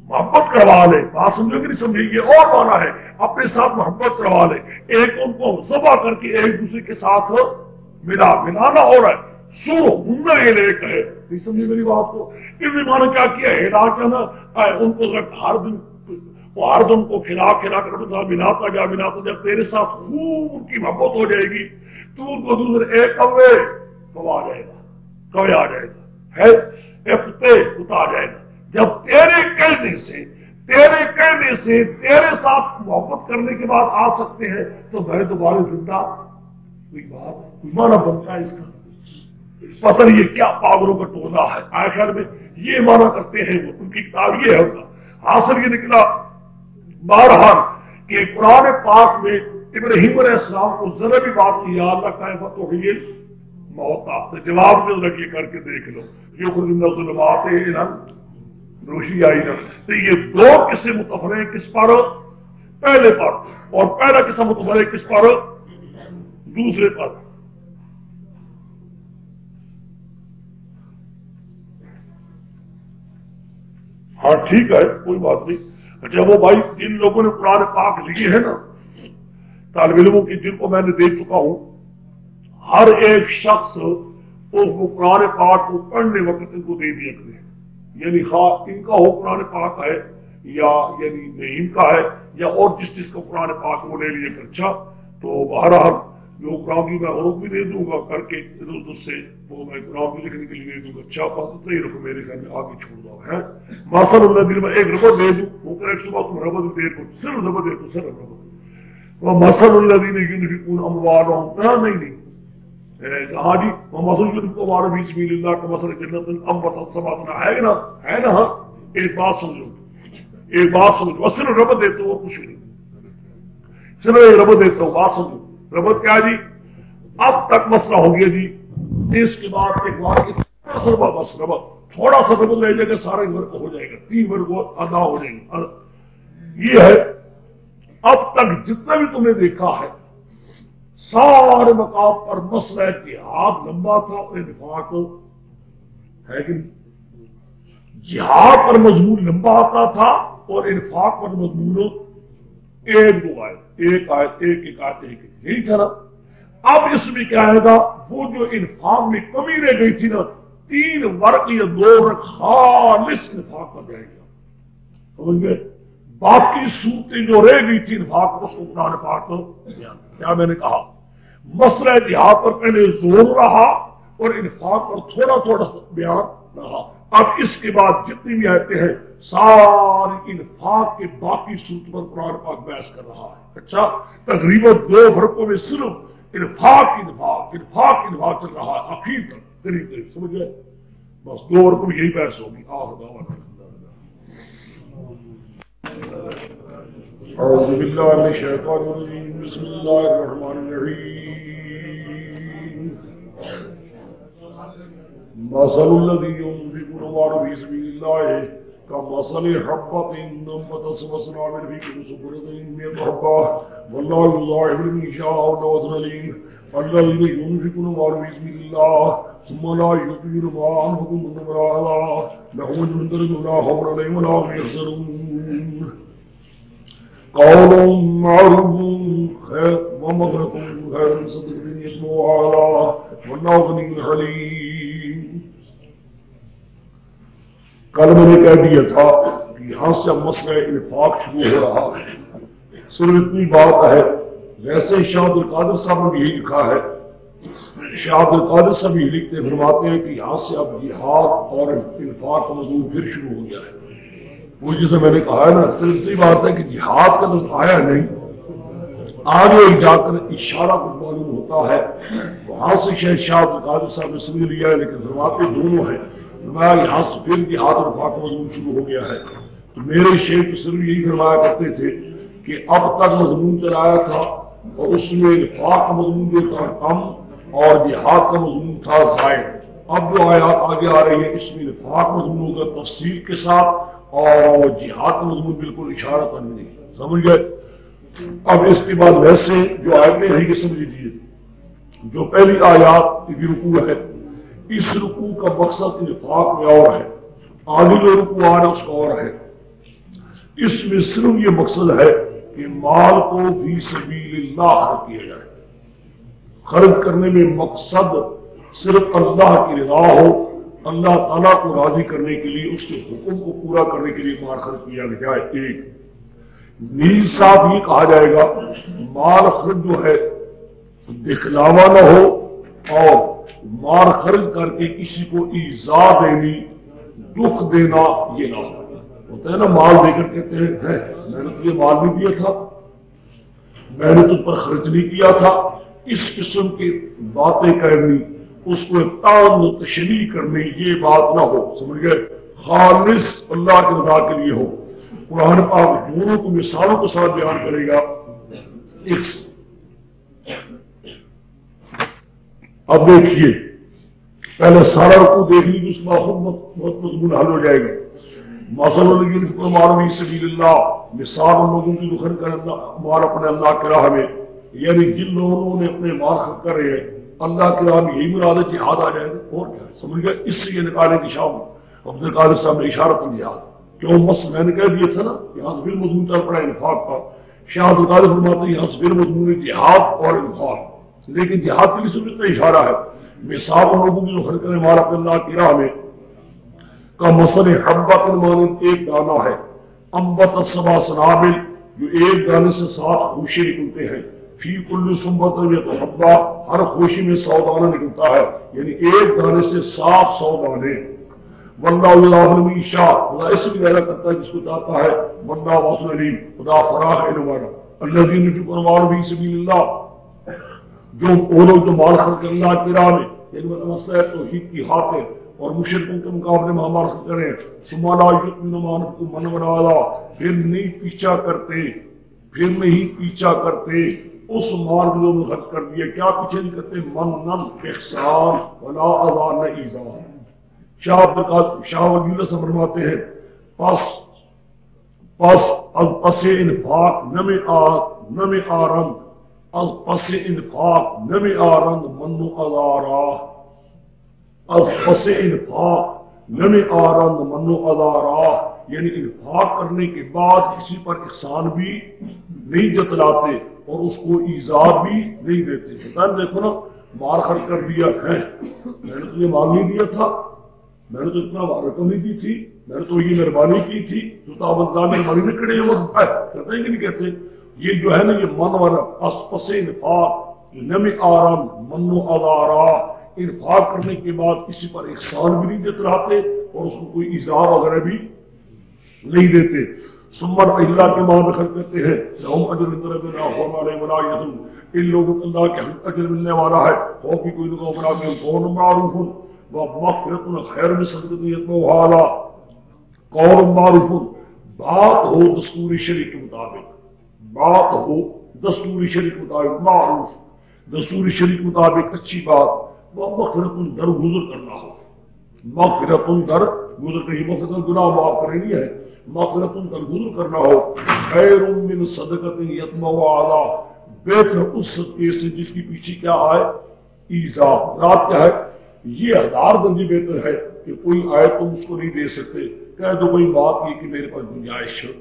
محبت کروا لے، بات سمجھے کہ نہیں سمجھے، یہ اور مانا ہے اپنے ساتھ محبت کروا لے، ایک ان کو ذبح کر کے ایک دوسرے کے ساتھ ملانا اور ہے، سر ہننا ایک ہے، نہیں سمجھے میری بات کو، اس نے مانا کیا کیا، ہلا کیا نا، ان کو ہر دن کو کھلا کر ملاتا جا، تیرے ساتھ خوب ان کی محبت ہو جائے گی، تو ان کو دوسرے ایک کوے کب آ جائے گا، کوے آ جائے گا، ہے ایک کتا آ جائے گا، جب تیرے کہنے سے تیرے ساتھ محبت کرنے کے بعد آ سکتے ہیں تو میں دوبارہ زندہ، کوئی بات کوئی مانا بنتا ہے اس کا، پتہ نہیں یہ کیا پاگلوں کا ٹولہ ہے، آخر میں یہ مانا کرتے ہیں، ان کی کتاب یہ ہے، حاصل یہ نکلا بہرحال کہ قرآن پاک میں ابراہیم علیہ السلام کو ذرا بھی بات کی، یا اللہ کیف تحیی الموتیٰ، جواب میں لگے کر کے دیکھ لو، یخرج من الظلمات الی روشنی آئی نا، تو یہ 2 قسم متفرع کس پر، پہلے پر، اور پہلا قسم متفرع کس پر، دوسرے پر، ہاں ٹھیک ہے کوئی بات نہیں۔ اچھا وہ بھائی جن لوگوں نے قرآن پاک لیے ہیں نا، طالب علموں کی جن کو میں نے دیکھ چکا ہوں، ہر ایک شخص تو وہ قرآن پاک کو پڑھنے وقت ان کو دے دیا کرے، یعنی خواہ ان کا ہو قرآن پاک ہے یا یعنی نہیں کا ہے یا اور جس کا قرآن پاک وہ لے لیے کر، اچھا تو بہرحال جو قرآن کی میں عروق بھی دے دوں گا کر کے ادھر سے وہ میں قرآن بھی لکھنے کے لیے دے دوں گا، اچھا بات نہیں رکھو میرے گھر میں آگے چھوڑ دو ہے ماسل اللہ دل میں ایک ربط دے دوں وہ کر ایک صبح تم ربط دے دو صرف ربط دے دو صرف ربط وہ مسل اللہ دین یونفقون اموالهم نہیں کہاں جی وہ مسل یونفقون اموالهم فی سبیل اللہ کا مسل جنت انبتت سبع سنابل ہے نا ہاں ایک بات سمجھو بس صرف ربط دیتا ہوں اور کچھ نہیں صرف ایک ربط دیتا ہوں بات سمجھو ربط کیا جی اب تک مسئلہ ہو گیا جی اس کے بعد ایک بار تھوڑا سا ربط بس ربط تھوڑا سا ربط رہ جائے گا سارا ورک ہو جائے گا 3 ورک ادا ہو جائیں گے یہ ہے اب تک جتنا بھی تم نے دیکھا ہے سارے مقام پر مسئلہ جہاد لمبا تھا اور انفاق ہے کہ جہاد پر مضمون لمبا آتا تھا اور انفاق پر مضمون ایک آیت یہی تھا نا اب اس میں کیا آئے گا وہ جو انفاق میں کمی رہ گئی تھی نا 3 ورق یا 2 ورق خالص انفاق پر جائے گا سمجھ گئے باقی صورتیں جو رہ گئی تھی انفاق اس کو قرآن پاک کیا میں نے کہا مسئلہ جہاد پر پہلے زور رہا اور انفاق پر تھوڑا بیان رہا اب اس کے بعد جتنی بھی آیتیں ہیں ساری انفاق کے باقی صورت پر قرآن پاک بحث کر رہا ہے اچھا تقریباً 2 فرقوں میں صرف انفاق چل رہا ہے اخیر تک قریب سمجھ گئے بس 2 فرقوں میں یہی بحث ہوگی اعوذ باللہ من الشیطان الرجیم بسم اللہ الرحمن الرحیم مثل الذی ينفق اموالہ فی سبیل اللہ كمثل حبة أنبتت سبع سنابل في كل سنبلة 100 حبة والله يضاعف لمن يشاء والله واسع عليم الذين ينفقون أموالهم في سبيل الله ثم لا يتبعون ما أنفقوا منهم ولا لهم أجر عند ولا خوف عليهم ولا هم يحزنون قول معروف خير ومغفرة خير من صدقة يتبعها والله غني حليم کل میں نے کہہ دیا تھا کہ یہاں سے مسئلہ انفاق شروع ہو رہا ہے صرف اتنی بات ہے ویسے شاہ عبد القادر صاحب نے بھی یہی لکھا ہے شاہ عبد القادر صاحب یہ لکھتے فرماتے ہیں کہ یہاں سے اب جہاد اور انفاق کا موضوع پھر شروع ہو گیا ہے وہ جسے میں نے کہا ہے نا صرف اتنی بات ہے کہ جہاد کا لفظ آیا نہیں آگے جا کر اشارہ کو معلوم ہوتا ہے وہاں سے شاہ عبد القادر صاحب نے سمجھ لیا ہے لیکن فرماتے دونوں ہیں یہاں سے پھر جہاد اور انفاق کا مضمون شروع ہو گیا ہے تو میرے شیخ صرف یہی فرمایا کرتے تھے کہ اب تک مضمون چلایا تھا اور اس میں انفاق کا مضمون جو تھا کم اور جہاد کا مضمون تھا زائد اب جو آیات آگے آ رہی ہے اس میں انفاق مضمون ہوگا تفصیل کے ساتھ اور جہاد کا مضمون بالکل اشارہ پر نہیں سمجھ گئے اب اس کے بعد ویسے جو آیتیں ہیں یہ سمجھ لیجیے جو پہلی آیات کی رکوع ہے اس رکوع کا مقصد انفاق میں اور ہے آگے جو رکوع آ رہا ہے اس کا اور ہے اس میں صرف یہ مقصد ہے کہ مال کو فی سبیل اللہ خرچ کیا جائے خرچ کرنے میں مقصد صرف اللہ کی رضا ہو اللہ تعالیٰ کو راضی کرنے کے لیے اس کے حکم کو پورا کرنے کے لیے مال خرچ کیا جائے ایک نیز صاحب یہ کہا جائے گا مال خرچ جو ہے دکھلاوا نہ ہو اور مال خرچ کر کے کسی کو ایذا دینی دکھ دینا یہ نہ ہوتا ہے نا مال دے کر کہتے ہیں میں نے تجھے مال نہیں دیا تھا میں نے تجھ پر خرچ نہیں کیا تھا اس قسم کی باتیں کرنی اس کو تان و تشریح کرنی یہ بات نہ ہو سمجھ گئے خالص اللہ کے رضا کے لیے ہو قرآن پاک دونوں کو مثالوں کے ساتھ بیان کرے گا اب دیکھیے پہلے سارا رکوع دیکھ لیجیے اس میں بہت مضمون حل ہو جائے گا مثل الذین سبیل اللہ مثال ان لوگوں کی دخل کر مال اپنے اللہ کی راہ میں یعنی جن لوگوں نے اپنے مال خرچ کر رہے ہیں اللہ کی راہ میں یہی مراد ہے جہاد آ جائے گا اور کیا سمجھ گئے اس سے یہ نکالنے کی شام عبد القادر صاحب نے اشارہ کر دیا کیوں بس میں نے کہہ دیا تھا نا یہاں سے پھر مضمون چل پڑا انفاق کا شاہ عبد القادر فرماتے ہیں یہاں سے پھر مضمون جہاد اور انفاق لیکن جہاد کے لیے صرف اتنا اشارہ ہے مثال ان لوگوں کی جو خرچ کرنے والا اللہ کی راہ میں کا مسل حبۃ مانند ایک دانہ ہے، انبت سبع سنابل جو ایک دانے سے 7 خوشے نکلتے ہیں، فی کل سنبت حبہ ہر خوشی میں 100 دانہ نکلتا ہے، یعنی ایک دانے سے 100 دانے۔ واللہ یضاعف لمن یشاء، خدا اس بھی پیدا کرتا ہے جس کو چاہتا ہے، واللہ واسع علیم، خدا فراخ علم والا۔ الذین ينفقون اموالهم فی سبیل اللہ، جو وہ لوگ جو مال خرچ کریں اللہ کی راہ میں، یعنی مسئلہ توحید کی خاطر اور مشرکوں کے مقابلے میں مال خرچ کریں، ثم لا یؤمنون ما انفقوا منًا ولا، پھر نہیں پیچھا کرتے اس مال کو جو خرچ کر دیا، کیا پیچھے نہیں کرتے؟ منًا احسان ولا اذى نہ ایذا۔ شاہ ولی سے فرماتے ہیں از پس انفاق نمی آرند از پس انفاق نمی آرند من و ازارا، از پس انفاق نمی آرند من و ازارا، یعنی انفاق کرنے کے بعد کسی پر احسان بھی نہیں جتلاتے اور اس کو ایذا بھی نہیں دیتے۔ شیطان دیکھو نا، مال خرچ کر دیا ہے، میں نے تجھے مال نہیں دیا تھا، میں نے تو اتنا رقم نہیں دی تھی، میں نے تو یہ مہربانی کی تھی، تو تابندار مہربانی نہیں کرے وہ کہتے ہیں کہ نہیں کہتے؟ یہ جو ہے نا، یہ من والا پس انفاق نمی آرام من و ادارا، انفاق کرنے کے بعد کسی پر احسان بھی نہیں جتلاتے اور اس کو کوئی ایذا وغیرہ بھی نہیں دیتے۔ سمر اللہ کے ماں میں خرچ کرتے ہیں، لہم اجر عند ربہم لا خوف علیہم ولا هم يحزنون، ان لوگوں کو اللہ کے اجر ملنے والا ہے، خوف بھی کوئی نہ ہوگا، کہ قول معروف ومغفرۃ خیر من صدقۃ یتبعها اذی، قول معروف بات ہو دستور شریع کے مطابق، بات ہو دستور شریع کے مطابق، معروف دستور شریع کے مطابق اچھی بات، ومغفرۃ درگزر کرنا ہو، مغفرۃ درگزر کرنا، مغفرۃ گناہ معاف کرنی ہے، مغفرۃ درگزر کرنا ہو، خیر من صدقۃ یتبعها اذی، بہتر اس صدقے سے جس کی پیچھے کیا آئے؟ ایذا۔ رات کیا ہے؟ یہ 1000 درجے بہتر ہے کہ کوئی آئے تم اس کو نہیں دے سکتے، کہہ دو کوئی بات یہ کہ میرے پاس گنجائش ہے،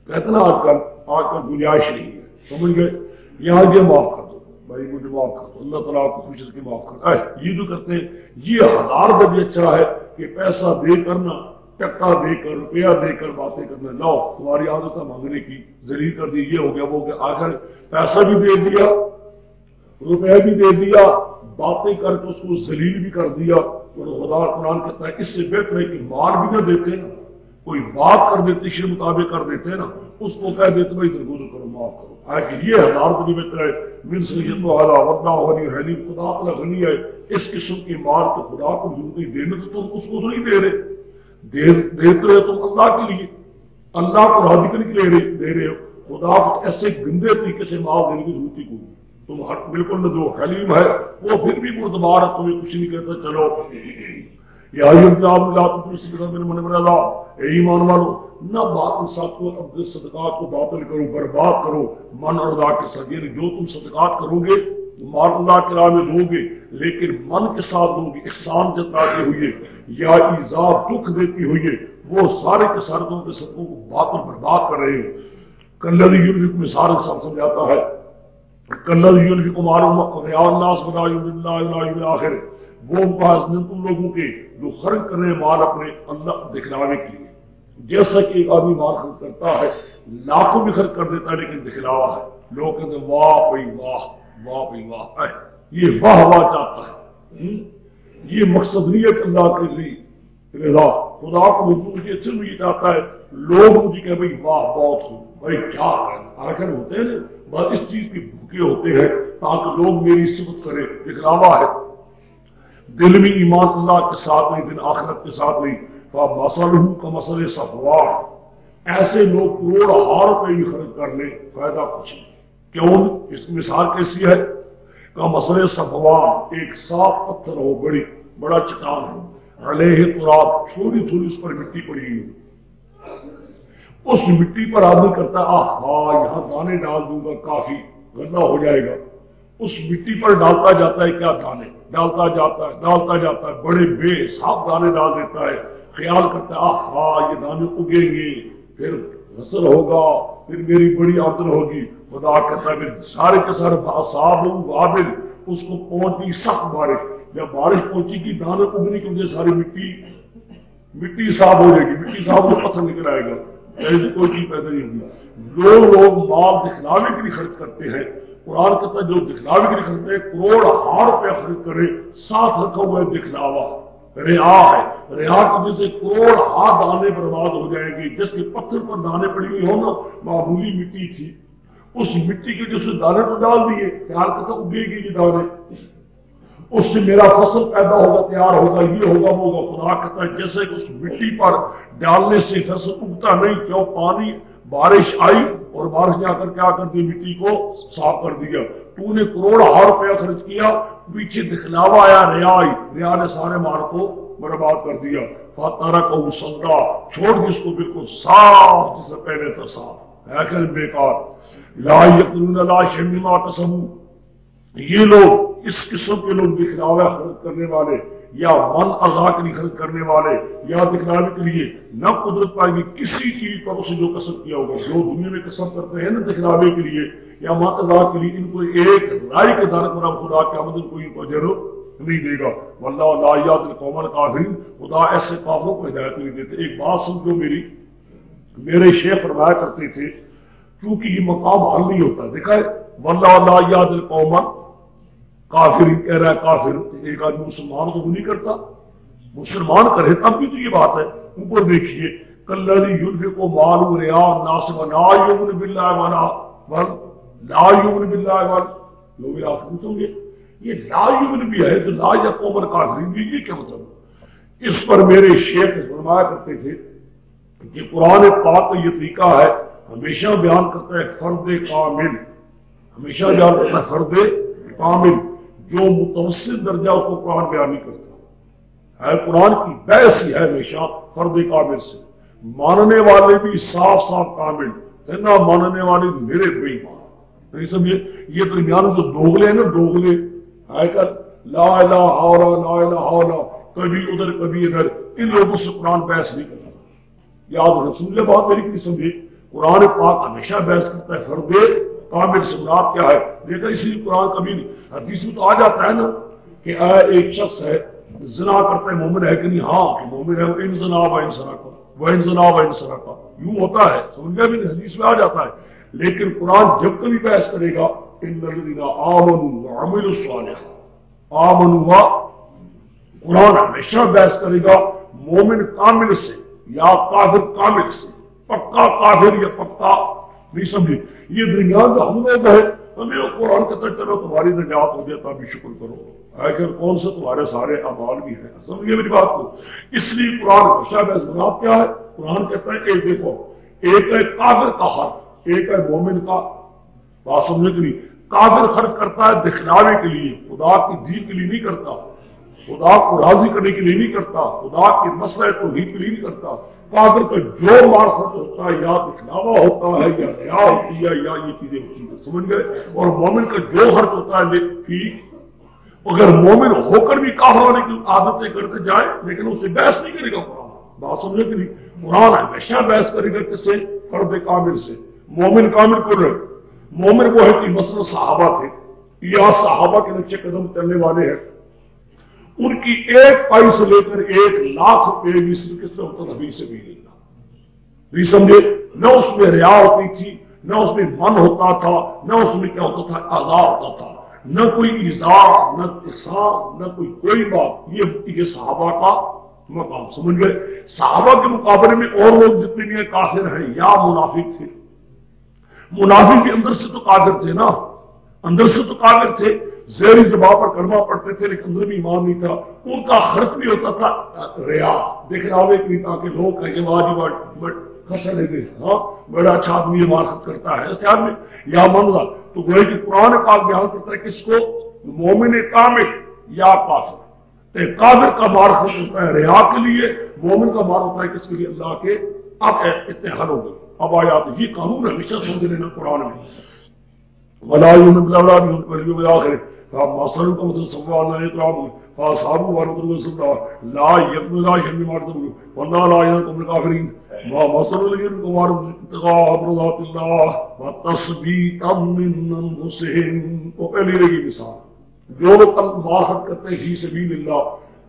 کہتے نا آج کل گنجائش نہیں ہے، سمجھ گئے؟ یہاں یہ معاف کر دو بھائی، مجھے معاف کر دو، اللہ تعالیٰ آپ کو خوش کے معاف کر دے۔ یہ جو کرتے ہیں یہ 1000 درجے اچھا ہے کہ پیسہ دے کر نہ، ٹکا دے کر، روپیہ دے کر باتیں کرنا، لاؤ تمہاری عادت ہے مانگنے کی، ذلیل کر دی، یہ ہو گیا وہ گیا، آخر پیسہ بھی دے دیا، روپیہ بھی دے دیا، باتیں کر کے اس کو ذلیل بھی کر دیا، اور خدا قرآن کہتا ہے اس سے بہتر ہے کہ مال بھی نہ دیتے نا، کوئی بات کر دیتے شریع مطابق کر دیتے نا، اس کو کہہ دیتے بھائی درگزر کرو، معاف کرو، کہ یہ 1000 درجے بہتر ہے من سید والا ودنا غنی حلیم، خدا تعالیٰ غنی ہے، اس قسم کی مال تو خدا کو ضرورت نہیں دینے، تو تم اس کو تو نہیں دے رہے، دیتے ہو تم اللہ کے لیے، اللہ کو راضی کرنے کے لیے دے رہے ہو، خدا کو ایسے گندے طریقے سے مال دینے کی ضرورت ہی کوئی، تم بالکل نہ جو حلیم ہے وہ پھر بھی مردبار ہے، تمہیں کچھ نہیں کہتا، چلو یا ایمان والو نہ باطل صدقات کو باطل کرو، برباد کرو، من اور اللہ کے ساتھ، یعنی جو تم صدقات کرو گے مال اللہ کے راہ میں دو گے لیکن من کے ساتھ دو گے، احسان جتاتے ہوئے یا ایذا دکھ دیتی ہوئے، وہ سارے کے سارے تم کے صدقوں کو باطل برباد کر رہے ہو۔ کالذی ينفق مثال سب سمجھاتا ہے، کالذی ينفق ماله رئاء الناس ولا يؤمن بالله واليوم الآخر، وہ بعض تم لوگوں کے جو خرچ کر رہے مال اپنے اللہ دکھلاوے کے لیے، جیسا کہ ایک آدمی مال خرچ کرتا ہے لاکھوں بھی خرچ کر دیتا ہے لیکن دکھلاوا ہے، لوگ کہتے ہیں واہ بھائی واہ، واہ بھائی واہ، یہ واہ واہ چاہتا ہے، یہ مقصد نہیں ہے کہ اللہ کے لیے رضا، خدا کو مجھے اچھے میں یہ چاہتا ہے لوگ مجھے کہ بھائی واہ بہت ہو، بھائی کیا کریں، آخر ہوتے ہیں بس اس چیز کے بھوکے ہوتے ہیں تاکہ لوگ میری صفت کریں، دکھلاوا ہے، دل میں ایمان اللہ کے ساتھ نہیں، دن آخرت کے ساتھ نہیں، فَمَثَلُهُ كَمَثَلِ صَفْوَانٍ، ایسے لوگ کروڑ روپے بھی خرچ کر لیں فائدہ کچھ نہیں، کیوں؟ اس کی مثال کیسی ہے؟ کَمَثَلِ صَفْوَانٍ، ایک صاف پتھر ہو، بڑا چٹان ہو، علیہ تراب، تھوڑی تھوڑی اس پر مٹی پڑی ہو، اس مٹی پر آدمی کرتا ہے آہا یہاں دانے ڈال دوں گا کافی گندا ہو جائے گا، اس مٹی پر ڈالتا جاتا ہے کیا دانے، ڈالتا جاتا ہے بڑے بے حساب دانے ڈال دیتا ہے، خیال کرتا ہے آہا یہ دانے اگیں گے، پھر غسل ہوگا، پھر میری بڑی آمدن ہوگی، خدا کہتا ہے پھر سارے کے سارے باصاب وابل، اس کو پہنچ گئی سخت بارش، جب بارش پہنچے گی دانے اگنے کی وجہ ساری مٹی صاف ہو جائے گی، مٹی صاف ہو پتھر نکل آئے گا، ایسی کوئی چیز پیدا نہیں ہوگی۔ لوگ مال دکھلاوے کے لیے خرچ کرتے ہیں، قرآن کہتا ہے جو دکھلاوے کے لیے خرچ کرتے ہیں کروڑ روپیہ خرچ کرے، ساتھ رکھا ہوا ہے دکھلاوا، ریا ہے، ریا کی وجہ سے کروڑ دانے برباد ہو جائیں گے۔ جس کے پتھر پر دانے پڑی ہوئی ہو نا، معمولی مٹی تھی، اس مٹی کے جو سے دانے تو ڈال دیے، خیال کرتا اگے گی یہ دانے، اس سے میرا فصل پیدا ہوگا، تیار ہوگا، یہ ہوگا وہ ہوگا۔ خدا کہتا ہے جیسے اس مٹی پر ڈالنے سے فصل اگتا نہیں، کیوں؟ پانی بارش آئی اور بارش نے آ کر کیا کر دی؟ مٹی کو صاف کر دیا۔ تو نے کروڑ روپیہ خرچ کیا، پیچھے دکھلاوا آیا، ریا آئی، ریا نے سارے مال کو برباد کر دیا۔ فَتَرَكَهُ صَلْدًا، چھوڑ دی اس کو بالکل صاف جس سے پہلے تھا صاف، ہے کہ بیکار۔ لا يَقْنُونَ لَا شَمِّمَا قَسَمُ، یہ لوگ اس قسم کے لوگ دکھلاوے خرچ کرنے والے یا من ازا کے لیے خرچ کرنے والے یا دکھلاوے کے لیے نہ قدرت پائے گی کسی چیز پر اسے جو قسم کیا ہوگا۔ جو دنیا میں قسم کرتے ہیں نا دکھلاوے کے لیے یا من ازا کے لیے، ان کو ایک رائے کے دار پر خدا کے آمد کو ان کو اجر نہیں دے گا۔ واللہ لا یہدی القوم الکافرین، خدا ایسے کافروں کو ہدایت نہیں دیتے۔ ایک بات سمجھو میرے شیخ فرمایا کرتے تھے، چونکہ یہ مقام حل نہیں ہوتا، دیکھا ہے واللہ لا یہدی القوم کافر کہہ رہا ہے، کافر ایک آدمی مسلمان تو وہ نہیں کرتا، مسلمان کرے تب بھی تو یہ بات ہے۔ اوپر دیکھیے کلذی ينفق مالہ رئاء الناس ولا یؤمن باللہ لا یؤمن باللہ لوگ آپ پوچھیں گے یہ لا یؤمن بھی ہے تو لا یقوم الکافرین بھی، یہ کیا مطلب؟ اس پر میرے شیخ فرمایا کرتے تھے کہ قرآن پاک کا یہ طریقہ ہے، ہمیشہ بیان کرتا ہے فرد کامل، ہمیشہ بیان کرتا ہے فرد کامل، جو متوسط درجہ اس کو قرآن بیان نہیں کرتا ہے۔ قرآن کی بحث ہی ہے ہمیشہ فرد کامل سے، ماننے والے بھی صاف صاف کامل، نہ ماننے والے میرے بے ایمان، نہیں سمجھے؟ یہ درمیان جو دوغلے ہیں نا، دوغلے ہے کر لا الہ الا لا الہ الا، کبھی ادھر کبھی ادھر، ان لوگوں سے قرآن بحث نہیں کرتا۔ یاد رسول اللہ بات میری کی سمجھے، قرآن پاک ہمیشہ بحث کرتا ہے فرد کامل سے مراد کیا ہے۔ دیکھا اسی لیے قرآن کبھی نہیں، حدیث میں تو آ جاتا ہے نا کہ ایک شخص ہے زنا کرتا ہے، مومن ہے کہ نہیں؟ ہاں کہ مومن ہے، ان زنا و ان سرقہ و ان زنا و ان سرقہ، یوں ہوتا ہے، سمجھ گیا بھی نہیں؟ حدیث میں آ جاتا ہے۔ لیکن قرآن جب کبھی بحث کرے گا ان الذین آمنوا وعملوا الصالحات، آمنوا، قرآن ہمیشہ بحث کرے گا مومن کامل سے یا کافر کامل سے، پکا کافر یا پکا، نہیں سمجھے؟ یہ درمیان کا ہم لوگ ہے، ہمیں قرآن کہتا چلو تمہاری نجات ہو جائے تب بھی شکر کرو، آخر کون سے تمہارے سارے اعمال بھی ہیں، سمجھے میری بات کو؟ اس لیے قرآن ہمیشہ بحث مراد کیا ہے؟ قرآن کہتا ہے کہ دیکھو ایک ہے کافر کا حق، ایک ہے مومن کا، بات سمجھنے کے لیے کافر خرچ کرتا ہے دکھلاوے کے لیے، خدا کی دین کے لیے نہیں کرتا، خدا کو راضی کرنے کے لیے نہیں کرتا، خدا کی مسئلہ توحید کے لیے نہیں کرتا۔ کافر کا جو مال خرچ ہوتا ہے یا دکھلاوا ہوتا ہے یا ریا ہوتی ہے یا یہ چیزیں ہوتی ہیں، سمجھ گئے؟ اور مومن کا جو خرچ ہوتا ہے ٹھیک، اگر مومن ہو کر بھی کافر ہونے کی عادتیں کرتے جائے لیکن اسے بحث نہیں کرے گا قرآن، بات سمجھنے کے لیے قرآن ہمیشہ بحث کرے گا کس سے؟ فرد کامل سے۔ مومن کامل کو رہے، مومن وہ ہے کہ مثلا صحابہ تھے یا صحابہ کے نیچے قدم چلنے والے ہیں، ان کی ایک پائی سے لے کر 1,00,000 روپے بھی صرف کس سے ہوتا تھا؟ نبی سے بھی لینا، نہیں سمجھے؟ نہ اس میں ریا ہوتی تھی، نہ اس میں من ہوتا تھا، نہ اس میں کیا ہوتا تھا؟ اذا ہوتا تھا، نہ کوئی ایذا، نہ احسان، نہ کوئی بات۔ یہ صحابہ کا مقام، سمجھ گئے؟ صحابہ کے مقابلے میں اور لوگ جتنے بھی کافر ہیں یا منافق تھے، منافق بھی اندر سے تو کافر تھے نا، اندر سے تو کافر تھے، زہری زبان پر کلمہ پڑھتے تھے لیکن اندر بھی ایمان نہیں تھا۔ ان کا خرچ بھی ہوتا تھا ریا، دکھلاوے کے لیے، تاکہ لوگ کہیں واجب خرچہ لے گئے، ہاں بڑا اچھا آدمی یہ مال خرچ کرتا ہے، کیا آدمی یا منظر۔ تو گویا کہ قرآن پاک بیان کرتا ہے کس کو؟ مومن کامل یا کافر۔ کافر کا مال خرچ ہوتا ہے ریا کے لیے، مومن کا مال ہوتا ہے کس کے لیے؟ اللہ کے۔ اب اتنے حل ہو گئے، اب آیات، یہ قانون ہمیشہ سمجھ لینا قرآن میں۔ ولا یؤمن باللہ والیوم الآخر فمثلہ کمثل صفوان یطعم فاصحابہ ورسول اللہ لا یقبل لا شرم مارتم واللہ لا یقبل الکافرین ومثل الذین کفروا ابتغاء مرضات اللہ وتثبیتا من انفسہم۔ وہ پہلی رہی مثال، جو لوگ مال خرچ کرتے ہیں فی سبیل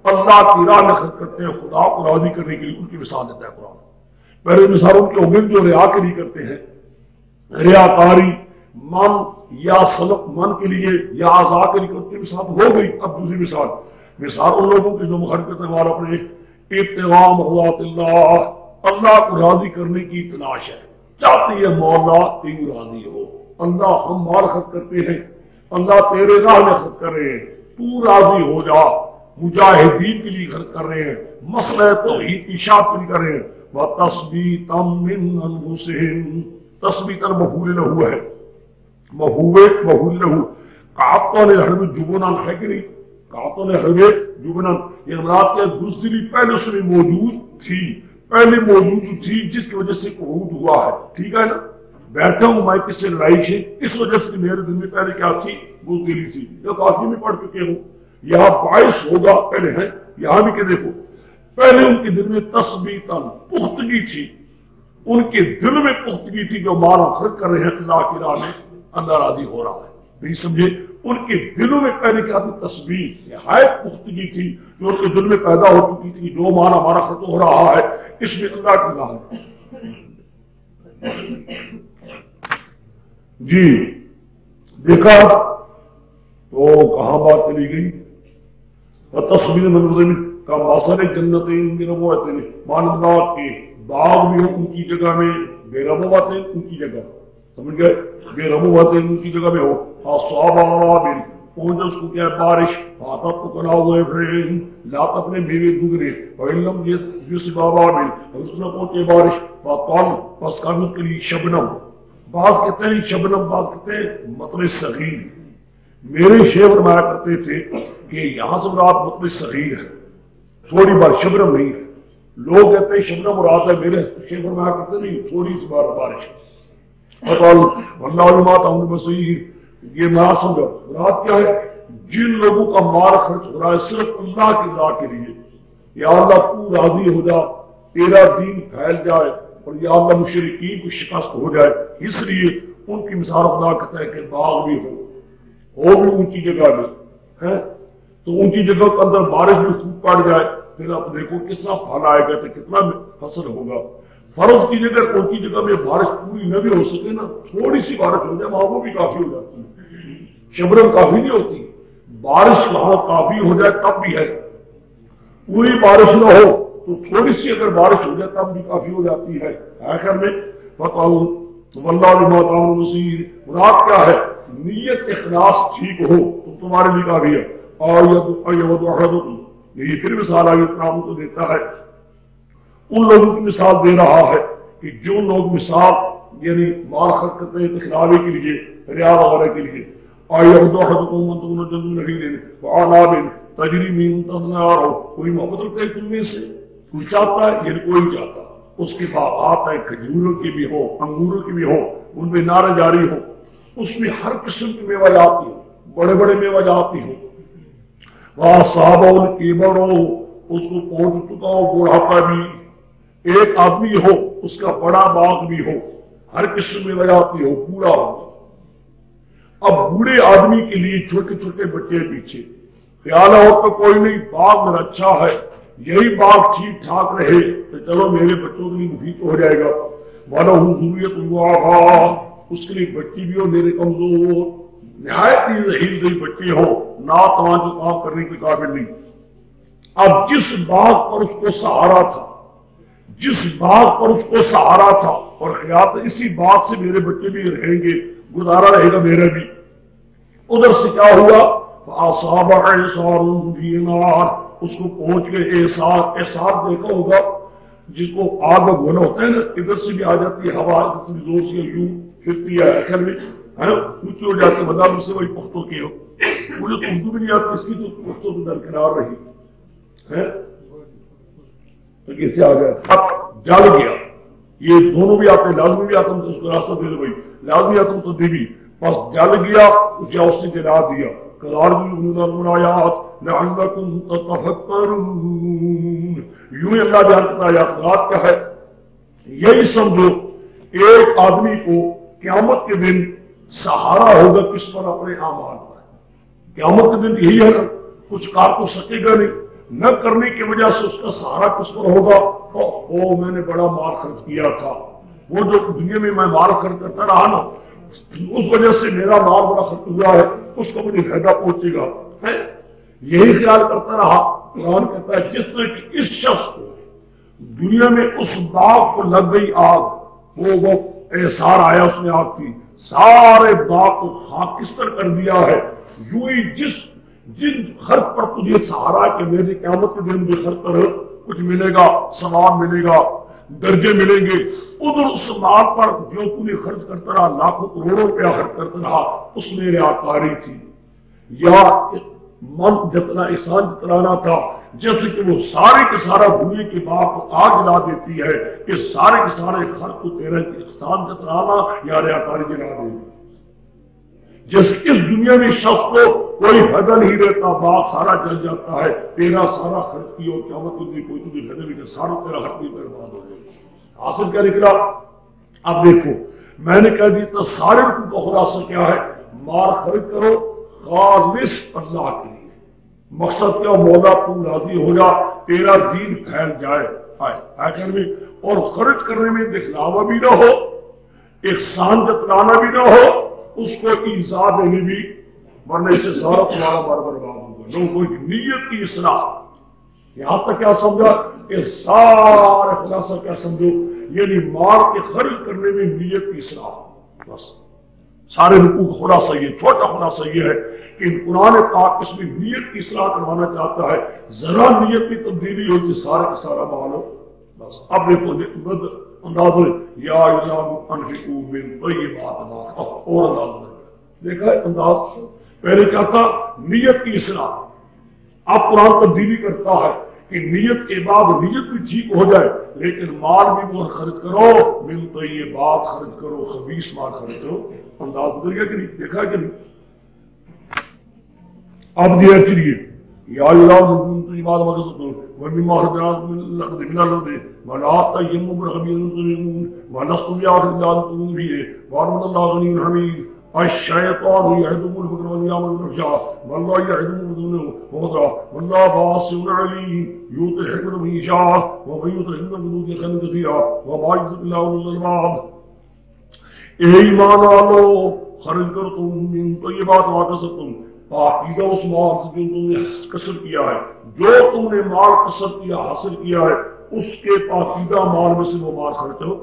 اللہ کی راہ میں خرچ کرتے ہیں خدا کو راضی کرنے کے لیے، ان کی مثال دیتا ہے قرآن۔ پہلے مثال ان کے ہوگی جو ریا کے لیے کرتے ہیں، ریاکاری من یا سلق من کے لیے یا اعضاء کے لیے کرتے ہیں، مثال ہو گئی۔ اب دوسری مثال ان لوگوں کی جو خرچ کرتے ہیں ہمارا اپنے ابتغاء مرضات اللہ کو راضی کرنے کی تلاش ہے، چاہتے ہیں مولا تیوں راضی ہو، اللہ ہم مال خرچ کرتے ہیں، اللہ تیرے راہ میں خرچ کر رہے ہیں، تو راضی ہو جا، مجاہدین کے لیے خرچ کر رہے ہیں، مسئلہ توحید کی اشاعت کے لیے کر رہے ہیں۔ وَتَثْبِيتًا مِّنْ أَنفُسِهِمْ، تثبیتاً مفعول لہو ہے، مفعول لہو، قعطن الحرب جبناً ہے کہ نہیں، قعطن الحرب جبناً، یہ امراض کے بزدلی پہلے اس میں موجود تھی، پہلے موجود تھی جس کی وجہ سے قعود ہوا ہے، ٹھیک ہے نا، بیٹھا ہوں میں کس سے لڑائی سے، اس وجہ سے میرے دل میں پہلے کیا تھی، بزدلی تھی، یہ کافی میں پڑھ چکے ہوں، یہاں باعث ہوگا پہلے ہے، یہاں بھی کہ دیکھو پہلے ان کے دل میں تثبیتاً پختگی تھی، ان کے دل میں پختگی تھی، جو مال خرچ کر رہے ہیں اللہ کی راہ میں، اللہ راضی ہو رہا ہے، نہیں سمجھے؟ ان کے دلوں میں پہلے کیا تھی؟ تثبیت، نہایت پختگی تھی جو ان کے دل میں پیدا ہو چکی تھی، جو مال ہمارا خرچ ہو رہا ہے اس میں اللہ کی راہ ہے۔ جی دیکھا تو کہاں بات چلی گئی؟ تصویر منظر کا ماسر جنتیں بربوتیں، مانندات کے باغ بھی ہوں اونچی جگہ میں، بے ربوتیں اونچی جگہ، سمجھ گئے؟ بے ربوتیں اونچی جگہ میں ہو، اصحابابل پہنچ اس کو کیا ہے بارش، فاتت کو کنا ہوئے فرین لات اپنے میوے دگرے، وَإِلَّمْ يُصِبْهَا اس نے پہنچے بارش، فَطَلْ پس کام اس کے لیے شبنم، بعض کہتے ہیں شبنم، بعض کہتے ہیں مطر صغیر۔ میرے شیخ فرمایا کرتے تھے کہ یہاں سے مراد مطر صغیر ہے، تھوڑی بار، شبنم نہیں ہے۔ لوگ کہتے ہیں شبنم مراد ہے، میرے شیخ فرمایا کرتے نہیں، تھوڑی سی بار بارش۔ واللہ علماء تعمل بصیر، یہ نہ سمجھو مراد کیا ہے؟ جن لوگوں کا مال خرچ ہو رہا ہے صرف اللہ کی راہ کے لیے، یا اللہ تو راضی ہو جا، تیرا دین پھیل جائے، اور یا اللہ مشرکین کو شکست ہو جائے، اس لیے ان کی مثال خدا کہتا ہے کہ باغ بھی ہو بھی اونچی جگہ میں ہے، تو اونچی جگہ کے اندر بارش میں خوب پڑ جائے، پھر آپ دیکھو کس طرح پھل آئے گا، تو کتنا فصل ہوگا۔ فرض کی جگہ اونچی جگہ میں بارش پوری نہ بھی ہو سکے نا، تھوڑی سی بارش ہو جائے وہاں وہ بھی کافی ہو جاتی ہے، شبرم کافی نہیں ہوتی، بارش وہاں کافی ہو جائے تب بھی ہے، پوری بارش نہ ہو تو تھوڑی سی اگر بارش ہو جائے تب بھی کافی ہو جاتی ہے۔ آخر میں بتاؤں واللہ بما تعملون بصیر، مراد کیا ہے؟ نیت اخلاص ٹھیک ہو تو تمہارے لیے کافی ہے۔ اور یہ پھر مثال آگے کام کو دیتا ہے، ان لوگوں کی مثال دے رہا ہے کہ جو لوگ مثال یعنی مال خرچ کرتے ہیں دکھلاوے کے لیے، ریا وغیرہ کے لیے، تجری من تنہار ہو، کوئی محبت رکھتا ہے تم میں سے، کوئی چاہتا ہے یعنی کوئی چاہتا، اس کے باغات ہے کھجوروں کی بھی ہو، انگوروں کی بھی ہو، ان میں نعرہ جاری ہو، اس میں ہر قسم کی میوہ جاتی ہو، بڑے بڑے میوہ جاتی ہو، وہاں صحابہ الکبر ہو، اس کو پہنچ چکا ہو بڑھاپا بھی، ایک آدمی ہو اس کا بڑا باغ بھی ہو، ہر قسم میں وجاتی ہو، پورا ہو۔ اب بوڑھے آدمی کے لیے چھوٹے چھوٹے بچے پیچھے، خیال ہے اور تو کوئی نہیں، باغ میرا اچھا ہے، یہی باغ ٹھیک ٹھاک رہے تو چلو میرے بچوں کے لیے مفید ہو جائے گا، وَلَهُ ذُرِّيَّةٌ ضُعَفَاءُ، اس کے لیے بچی بھی ہو میرے کمزور، نہایت ہی ذہین بچے ہو، نہ توجہ کام کرنے کے قابل نہیں۔ اب جس باغ پر اس کو سہارا تھا، جس باغ پر اس کو سہارا تھا، اور خیال تھا اسی باغ سے میرے بچے بھی رہیں گے، گزارا رہے گا میرا بھی، ادھر سے کیا ہوا؟ فَأَصَابَ عِصَارٌ فِي نَارٍ، اس کو پہنچ گئے اعصار دیکھا ہوگا جس کو آگ میں گھونا ہوتا ہے نا، ادھر سے بھی آ جاتی ہے ہوا، ادھر سے بھی زور سے یوں پھرتی ہے، اخر میں اونچی ہو جاتی ہے، مدار مجھ سے وہی پختوں کی ہو، مجھے تو اردو بھی نہیں آتی، اس کی تو پختوں کو درکنار رہی ہے، تو کیسے آ گیا؟ اب جل گیا، یہ دونوں بھی آتے ہیں، لازمی بھی آتا ہوں تو اس کو راستہ دے دو بھائی، لازمی آتا ہوں تو دیوی، بس جل گیا، اس نے جلا دیا۔ لعلکم تتفکرون، یوں ہی اللہ بیان کرتا ہے، آیات کیا ہے؟ یہی سمجھو ایک آدمی کو قیامت کے دن سہارا ہوگا کس پر؟ اپنے اعمال پر، قیامت کے دن یہی ہے نا، کچھ کار کو سکے گا نہیں، نہ کرنے کی وجہ سے اس کا سہارا کس پر ہوگا؟ او میں نے بڑا مال خرچ کیا تھا، وہ جو دنیا میں مال خرچ کرتا رہا نا، اس وجہ سے میرا مال بڑا خرچ ہوا ہے، اس کو مجھے فائدہ پہنچے گا، یہی خیال کرتا رہا۔ قرآن کہتا ہے جس طرح کہ اس شخص کو دنیا میں اس باغ کو لگ گئی آگ، وہ احسار آیا اس میں آگ تھی، سارے باغ کو خاکستر کر دیا ہے، یوں ہی جن خرچ پر تجھے سہارا کہ میری قیامت کے دن مجھے خرچ پر کچھ ملے گا، ثواب ملے گا، درجے ملیں گے، ادھر اس مال پر جو تو نے خرچ کرتا رہا، لاکھوں کروڑوں روپیہ خرچ کرتا رہا، اس میں ریاکاری تھی، یا من جتنا احسان جتلانا تھا، جیسے کہ وہ سارے کے سارا دنیا کے باپ کو آگ جلا دیتی ہے کہ سارے کے سارے خرچ کو تیرا احسان جتلانا یا ریاکاری جلا دے، جیسے اس دنیا میں شخص کو کوئی فائدہ نہیں رہتا، باغ سارا جل جاتا ہے، تیرا سارا خرچ کی اور قیامت کے دن کوئی تجھے فائدہ نہیں، سارا تیرا خرچ نہیں برباد ہو جائے گا۔ حاصل کیا نکلا؟ اب دیکھو میں نے کہہ دی تو سارے رکوع کا خلاصہ کیا ہے؟ مال خرچ کرو خالص اللہ کے لیے، مقصد کیا؟ مولا تو راضی ہو جا، تیرا دین پھیل جائے، اور خرچ کرنے میں دکھلاوا بھی نہ ہو، احسان جتلانا بھی نہ ہو، اس کو ایذا دینے بھی، ورنہ اس سے سارا تمہارا بار برباد ہوگا۔ لوگوں کی نیت کی اصلاح، یہاں تک کیا سمجھا کہ سارا خلاصہ کیا سمجھو، یعنی مال کے خرچ کرنے میں نیت کی اصلاح، بس سارے رکوع کا خلاصہ یہ، چھوٹا خلاصہ یہ ہے کہ قرآن پاک اس میں نیت کی اصلاح کروانا چاہتا ہے، ذرا نیت کی تبدیلی ہوتی سارا کا سارا مال ہو، بس۔ اب دیکھو انداز ہو یا انفقوا من طیبات ما، اور انداز دیکھا ہے انداز، پہلے کیا تھا؟ نیت کی اصلاح، اب قرآن تبدیلی کرتا ہے کہ نیت کے بعد نیت بھی ٹھیک ہو جائے لیکن مال بھی وہ خرچ کرو، من طیبات خرچ کرو، خبیث مال خرچ کرو۔ انداز بدل گیا کہ نہیں؟ دیکھا کہ نہیں؟ اب دیا چلیے یا اللہ طیبات ما کسبتم ومما اخرجنا من الارض ولا تیمموا بالخبیث تنفقون ولستم بآخذین ما آتیتموہم به وإن اللہ غنی حمید۔ الشیطان یعدکم الفقر والاموال والفحشاء واللہ یعدکم مغفرۃ واللہ واسع علیم یؤتی الحکمۃ من یشاء ومن یؤت الحکمۃ فقد اوتی خیرا کثیرا وما یؤت الا اولو الالباب۔ اے ایمان والو، خرچ کرو تم من طیبات ما کسبتم، پاکیزہ اس مال سے جو تم نے کسب کیا ہے، جو تم نے مال کسب کیا حاصل کیا ہے، اس کے پاکیزہ مال میں سے وہ مال خرچ کرو،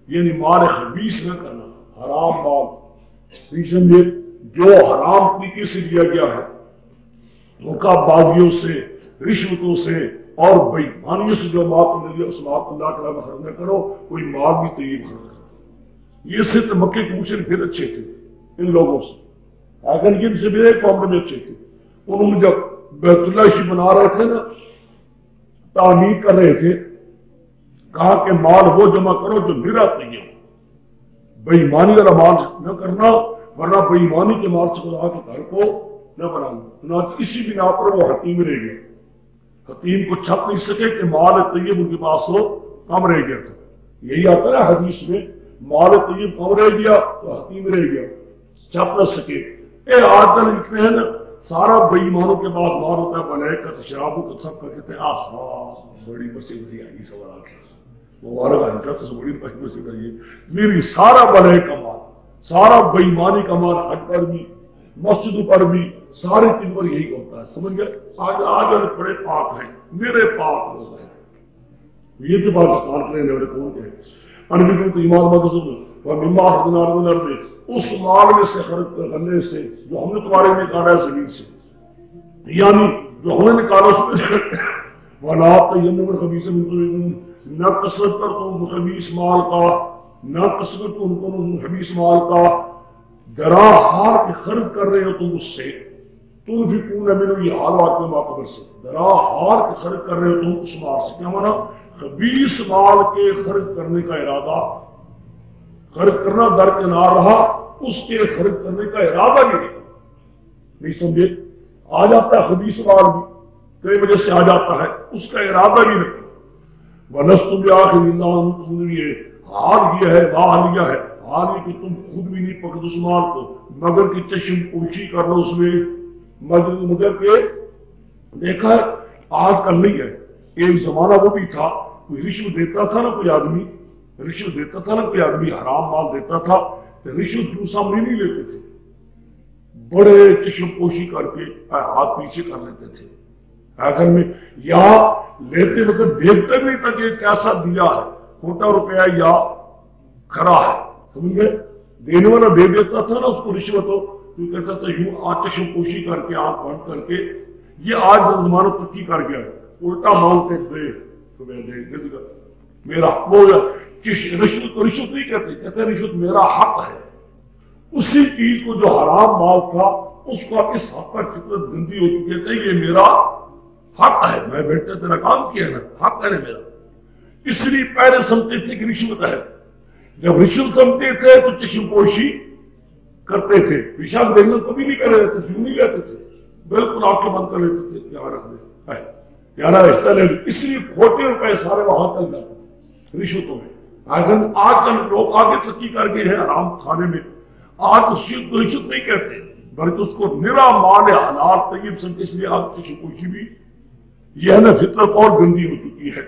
یعنی مال خبیث نہ کرنا، حرام مال، سمجھے، جو حرام طریقے سے لیا گیا ہے، دھوکہ بازیوں سے، رشوتوں سے اور بےایمانیوں سے جو مال تم نے لیا، اس مال کو اللہ تعالیٰ میں خرچ نہ کرو، کوئی مال بھی طیب خرچ کرو۔ یہ صرف مکے کے مشرک اچھے تھے ان لوگوں سے، اگر ان سے بھی ایک معاملے میں اچھے تھے، انہوں نے جب بیت اللہ شریف بنا رہے تھے نا، تعمیر کر رہے تھے، کہا کہ مال وہ جمع کرو جو میرا طیب ہو، بے ایمانی والا مال نہ کرنا، ورنہ بے ایمانی کے مال سے خدا کے گھر کو نہ بنانا۔ چنانچہ اسی بنا پر وہ حتیم رہ گئے، حتیم کو چھپ نہیں سکے کہ مال طیب ان کے پاس ہو، کم رہ گیا تھا۔ یہی آتا ہے حدیث میں، مال طیب کم رہ گیا تو حتیم رہ گیا، چھپ نہ سکے۔ اے آج لکھتے ہیں نا، سارا بے ایمانوں کے بعد مال ہوتا ہے، ملائکہ شرابوں کو سب کر کہتے ہیں آہا بڑی مصیبت آئی سوال آ کے مبارک آئی سب سے بڑی مصیبت آئی، میری سارا بلے کا مال، سارا بے ایمانی کا مال، حج پر بھی مسجد پر بھی سارے چیز پر یہی ہوتا ہے، سمجھ گئے؟ آج بڑے پاک ہیں، میرے پاک لوگ ہیں، یہ تو پاکستان کے رہنے والے کون کے ہیں؟ انفقوا تو ایمان مقصود اور مما اخرجنا من الارض، اس مال میں سے خرچ کرنے سے جو ہم نے تمہارے لیے نکالا ہے زمین سے، یعنی جو ہم نے نکالا اس میں سے، ولا تیمموا الخبیث منہ تنفقون، نہ کثرت کر تم خبیث مال کا، نہ کثرت تم خبیث مال کا، ڈرا ہار کے خرچ کر رہے ہو تم اس سے، تنفقون منہ، یہ حال واقع ماقبل سے، ڈرا ہار کے خرچ کر رہے ہو تم اس مال سے، کیا مانا؟ خبیث مال کے خرچ کرنے کا ارادہ، خرچ کرنا درکنار رہا، اس کے خرچ کرنے کا ارادہ نہیں سمجھے؟ آ جاتا ہے خبیث مال بھی، کئی وجہ سے آ جاتا ہے، اس کا ارادہ بھی نہیں، وَلَسْتُمْ بِآخِذِينَ مَا آتَيْتُمُوهُمْ، یہ حال یہ ہے، واہ لیا ہے، حال یہ کہ تم خود بھی نہیں پکڑ اس مال کو، مگر کہ چشم اونچی کر لو اس میں، مسجد مدر کے دیکھا ہے، آج کل نہیں ہے، ایک زمانہ وہ بھی تھا، کوئی رشوت دیتا تھا نا کوئی آدمی، رشوت دیتا تھا نا کوئی آدمی، حرام مال دیتا تھا تو رشوت کیوں سامنے نہیں لیتے تھے، بڑے چشم پوشی کر کے ہاتھ پیچھے کر لیتے تھے آخر میں، یا لیتے وقت دیکھتے نہیں تھا کہ کیسا دیا ہے، کھوٹا روپیہ یا کھرا ہے، سمجھ گئے؟ دینے والا دے دیتا تھا نا اس کو رشوت ہو تو کہتا تھا یوں چشم پوشی کر کے آنکھ بند کر کے، یہ آج زمانہ ترقی کر گیا ہے، الٹا مانگتے دے تو میں دے میرا وہ رشوت کو رشوت نہیں کہتے رشوت میرا حق ہے، اسی چیز کو جو حرام مال تھا اس کو اس حق پر فطرت گندی ہو چکی تھے، یہ میرا حق ہے، میں بیٹھتا تیرا کام کیا نا، حق ہے میرا، اس لیے پہلے سمجھتے تھے کہ رشوت ہے، جب رشوت سمجھتے تھے تو چشم پوشی کرتے تھے، پیشاب دیکھنا کبھی نہیں کر رہے تھے، کیوں نہیں لیتے تھے، بالکل آنکھیں بند کر لیتے تھے، یہاں رکھ دے یہاں رشتہ لے، اس لیے کھوٹے روپئے سارے وہاں تک جاتے رشوتوں میں۔ آج کل لوگ آگے ترقی کر گئے ہیں حرام کھانے میں، آج اس چیز کو رشوت نہیں کہتے بلکہ اس کو نرا مال حلال طیب سمجھتے، اس لیے آج چشم پوشی بھی یہ ہے نا فطرت اور گندی ہو چکی ہے۔